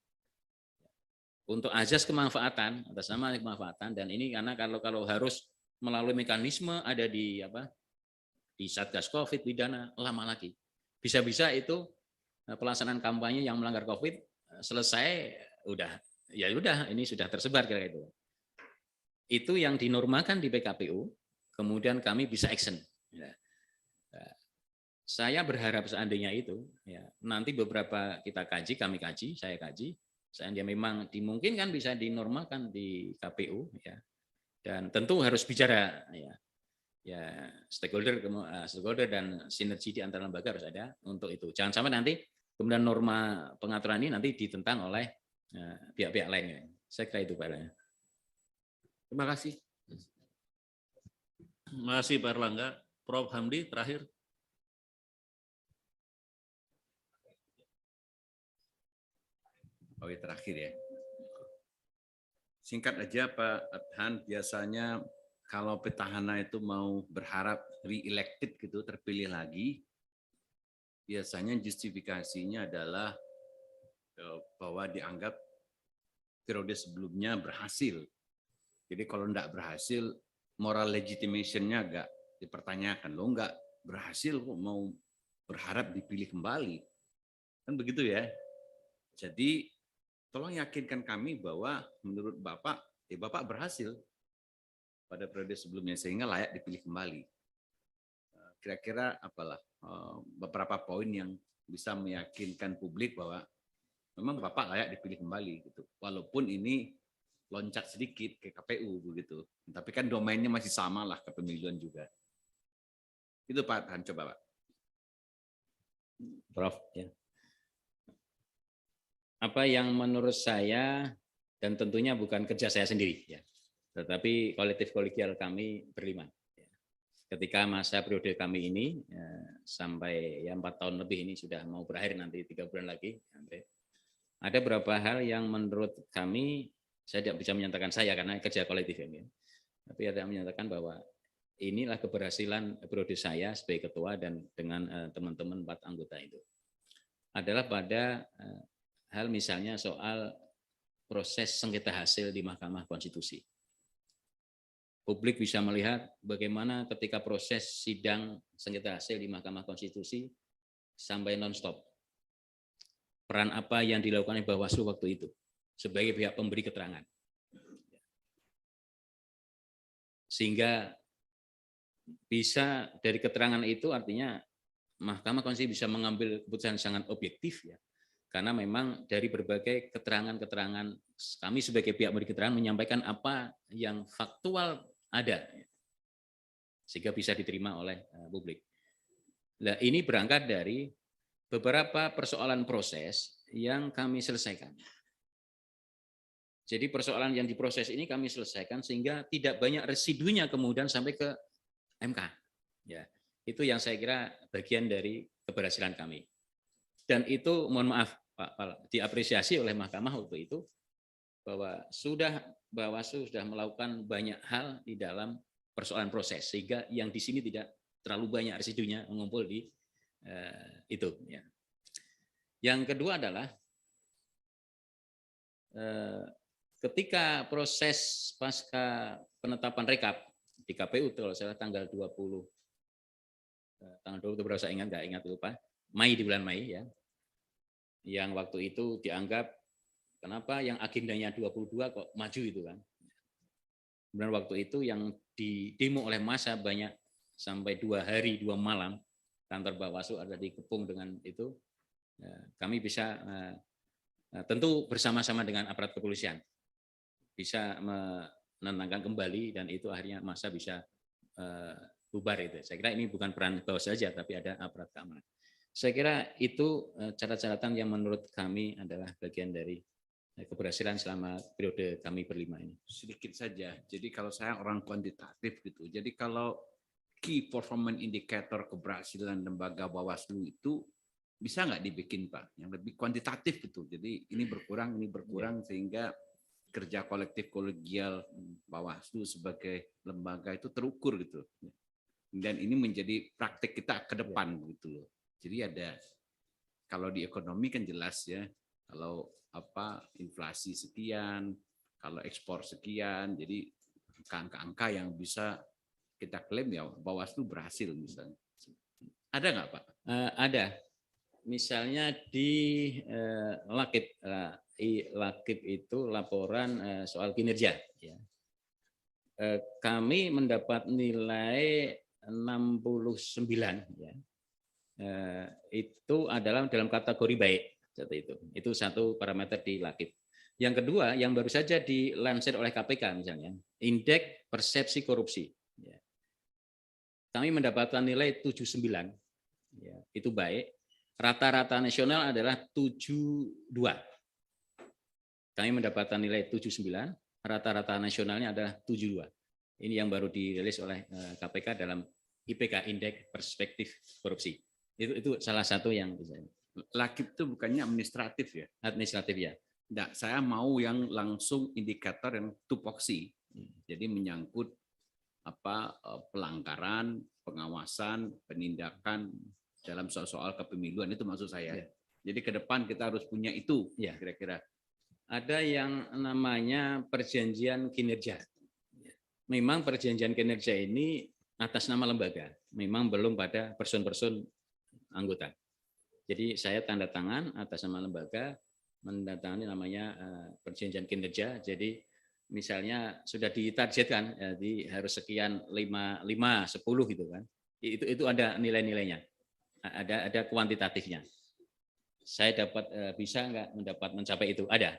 Untuk azas kemanfaatan, atas nama kemanfaatan, dan ini karena kalau harus melalui mekanisme ada di Satgas COVID pidana lama lagi. Bisa-bisa itu pelaksanaan kampanye yang melanggar COVID selesai udah ini sudah tersebar kira itu. Itu yang dinormalkan di PKPU, kemudian kami bisa action. Ya. Saya berharap seandainya itu, ya, nanti beberapa kami kaji, saya kaji, seandainya memang dimungkinkan bisa dinormalkan di KPU, ya, dan tentu harus bicara, ya stakeholder dan sinergi di antara lembaga harus ada untuk itu. Jangan sampai nanti kemudian norma pengaturan ini nanti ditentang oleh pihak-pihak lainnya. Saya kira itu Pak Erlangga. Terima kasih. Terima kasih Pak Erlangga. Prof. Hamdi terakhir. Oke, terakhir ya. Singkat aja Pak Adhan, biasanya kalau petahana itu mau berharap re-elected gitu, terpilih lagi, biasanya justifikasinya adalah bahwa dianggap periode sebelumnya berhasil. Jadi kalau enggak berhasil, moral legitimation-nya agak dipertanyakan. Lo enggak berhasil kok mau berharap dipilih kembali. Kan begitu ya. Jadi tolong yakinkan kami bahwa menurut Bapak, Bapak berhasil pada periode sebelumnya sehingga layak dipilih kembali. Kira-kira apalah beberapa poin yang bisa meyakinkan publik bahwa memang Bapak layak dipilih kembali gitu. Walaupun ini loncat sedikit ke KPU begitu. Tapi kan domainnya masih sama lah kepemiluan juga. Itu Pak Han, coba Pak. Prof. Ya. Apa yang menurut saya, dan tentunya bukan kerja saya sendiri, ya, tetapi kolektif kolegial kami berlima. Ya. Ketika masa periode kami ini sampai ya 4 tahun lebih ini sudah mau berakhir nanti 3 bulan lagi. Ada beberapa hal yang menurut kami, saya tidak bisa menyatakan saya karena kerja kolektif ini, tapi ada yang menyatakan bahwa inilah keberhasilan periode saya sebagai ketua dan dengan teman-teman 4 anggota itu. Adalah pada hal misalnya soal proses sengketa hasil di Mahkamah Konstitusi. Publik bisa melihat bagaimana ketika proses sidang sengketa hasil di Mahkamah Konstitusi sampai non-stop. Peran apa yang dilakukan oleh Bawaslu waktu itu sebagai pihak pemberi keterangan. Sehingga bisa dari keterangan itu artinya Mahkamah Konstitusi bisa mengambil keputusan sangat objektif ya. Karena memang dari berbagai keterangan-keterangan kami sebagai pihak beri keterangan menyampaikan apa yang faktual ada sehingga bisa diterima oleh publik. Nah, ini berangkat dari beberapa persoalan proses yang kami selesaikan. Jadi persoalan yang diproses ini kami selesaikan sehingga tidak banyak residunya kemudian sampai ke MK. Ya, itu yang saya kira bagian dari keberhasilan kami. Dan itu mohon maaf Pak, diapresiasi oleh Mahkamah waktu itu bahwa Bawaslu sudah melakukan banyak hal di dalam persoalan proses sehingga yang di sini tidak terlalu banyak residunya mengumpul di itu. Ya. Yang kedua adalah ketika proses pasca penetapan rekap di KPU kalau saya tanggal 20 berapa saya nggak ingat lupa, Mei, di bulan Mei ya. Yang waktu itu dianggap kenapa yang agendanya 22 kok maju itu kan. Kemudian waktu itu yang didemo oleh massa banyak sampai 2 hari 2 malam kantor Bawaslu ada dikepung dengan itu. Kami bisa tentu bersama-sama dengan aparat kepolisian bisa menenangkan kembali dan itu akhirnya massa bisa bubar itu. Saya kira ini bukan peran Bawaslu saja tapi ada aparat keamanan. Saya kira itu catatan yang menurut kami adalah bagian dari keberhasilan selama periode kami berlima ini. Sedikit saja. Jadi kalau saya orang kuantitatif gitu. Jadi kalau key performance indicator keberhasilan lembaga Bawaslu itu bisa nggak dibikin Pak? Yang lebih kuantitatif gitu. Jadi ini berkurang sehingga kerja kolektif kolegial Bawaslu sebagai lembaga itu terukur gitu. Dan ini menjadi praktik kita ke depan gitu loh. Jadi ada kalau di ekonomi kan jelas ya, kalau inflasi sekian, kalau ekspor sekian, jadi angka-angka yang bisa kita klaim ya Bawaslu berhasil misalnya. Ada nggak Pak? Ada. Misalnya di Lakib itu laporan soal kinerja. Ya. Kami mendapat nilai 69 ya. Itu adalah dalam kategori baik itu satu parameter di Lakib. Yang kedua yang baru saja dilansir oleh KPK misalnya indeks persepsi korupsi ya. Kami mendapatkan nilai 79 ya, itu baik. Rata-rata nasional adalah 72. Kami mendapatkan nilai 79, rata-rata nasionalnya adalah 72. Ini yang baru dirilis oleh KPK dalam IPK indeks perspektif korupsi. Itu salah satu yang bisa. Lakib itu bukannya administratif ya? Administratif ya. Nah, saya mau yang langsung indikator yang tupoksi. Jadi menyangkut pelanggaran, pengawasan, penindakan dalam soal kepemiluan itu maksud saya. Ya. Jadi ke depan kita harus punya itu ya kira-kira. Ada yang namanya perjanjian kinerja. Memang perjanjian kinerja ini atas nama lembaga, memang belum pada person-person anggota. Jadi saya tanda tangan atas nama lembaga mendatangani namanya perjanjian kinerja. Jadi misalnya sudah ditargetkan, jadi harus sekian 5, 10 gitu kan. Itu ada nilai-nilainya, ada kuantitatifnya. Saya bisa nggak mencapai itu? Ada.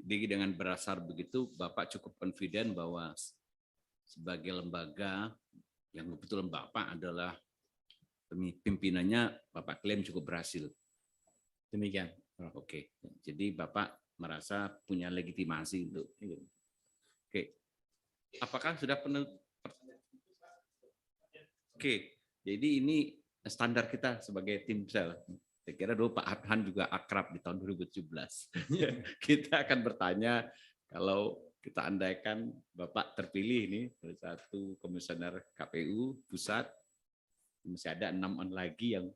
Jadi dengan berdasar begitu, Bapak cukup confident bahwa sebagai lembaga yang kebetulan Bapak adalah pimpinannya, Bapak klaim cukup berhasil. Demikian. Oke, jadi Bapak merasa punya legitimasi untuk itu. Oke, apakah sudah pernah? Oke, jadi ini standar kita sebagai tim sel. Saya kira dulu Pak Adhan juga akrab di tahun 2017. Kita akan bertanya, kalau kita andaikan Bapak terpilih ini satu komisioner KPU pusat, masih ada 6 lagi yang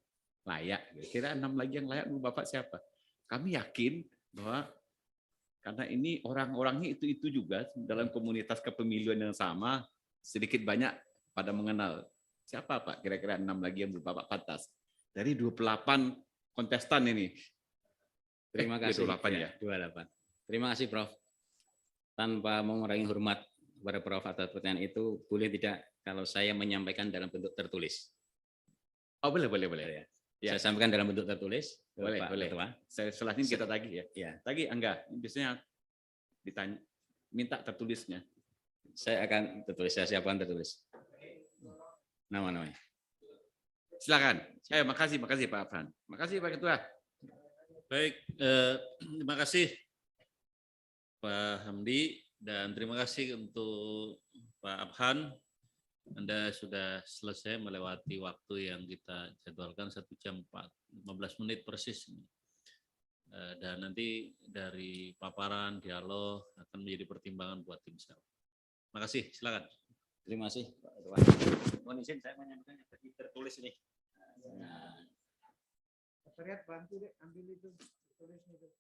layak. Kira 6 lagi yang layak Bapak siapa? Kami yakin bahwa karena ini orang-orangnya itu juga dalam komunitas kepemiluan yang sama, sedikit banyak pada mengenal. Siapa Pak? Kira-kira 6 lagi yang Bapak pantas. Dari 28 kontestan ini. Terima kasih. 28 ya. 28. Terima kasih Prof. Tanpa mengurangi hormat kepada Prof atas pertanyaan itu, boleh tidak kalau saya menyampaikan dalam bentuk tertulis? Oh, boleh. Ya. Saya sampaikan dalam bentuk tertulis. Boleh. Ketua. Setelah ini kita tagih ya. Ya. Tagih enggak? Biasanya ditanya, minta tertulisnya. Saya akan tertulis. Saya siapkan tertulis. Nama-namanya. Silakan. Makasih Pak Afan. Makasih Pak Ketua. Baik, terima kasih Pak Hamdi dan terima kasih untuk Pak Abhan. Anda sudah selesai melewati waktu yang kita jadwalkan 1 jam 15 menit persis. Dan nanti dari paparan, dialog akan menjadi pertimbangan buat tim sel. Terima kasih, silakan. Terima kasih Pak Ketua. Mohon izin saya menyampaikan yang tertulis ini. Sekretariat bantu deh ambil itu tulisnya itu.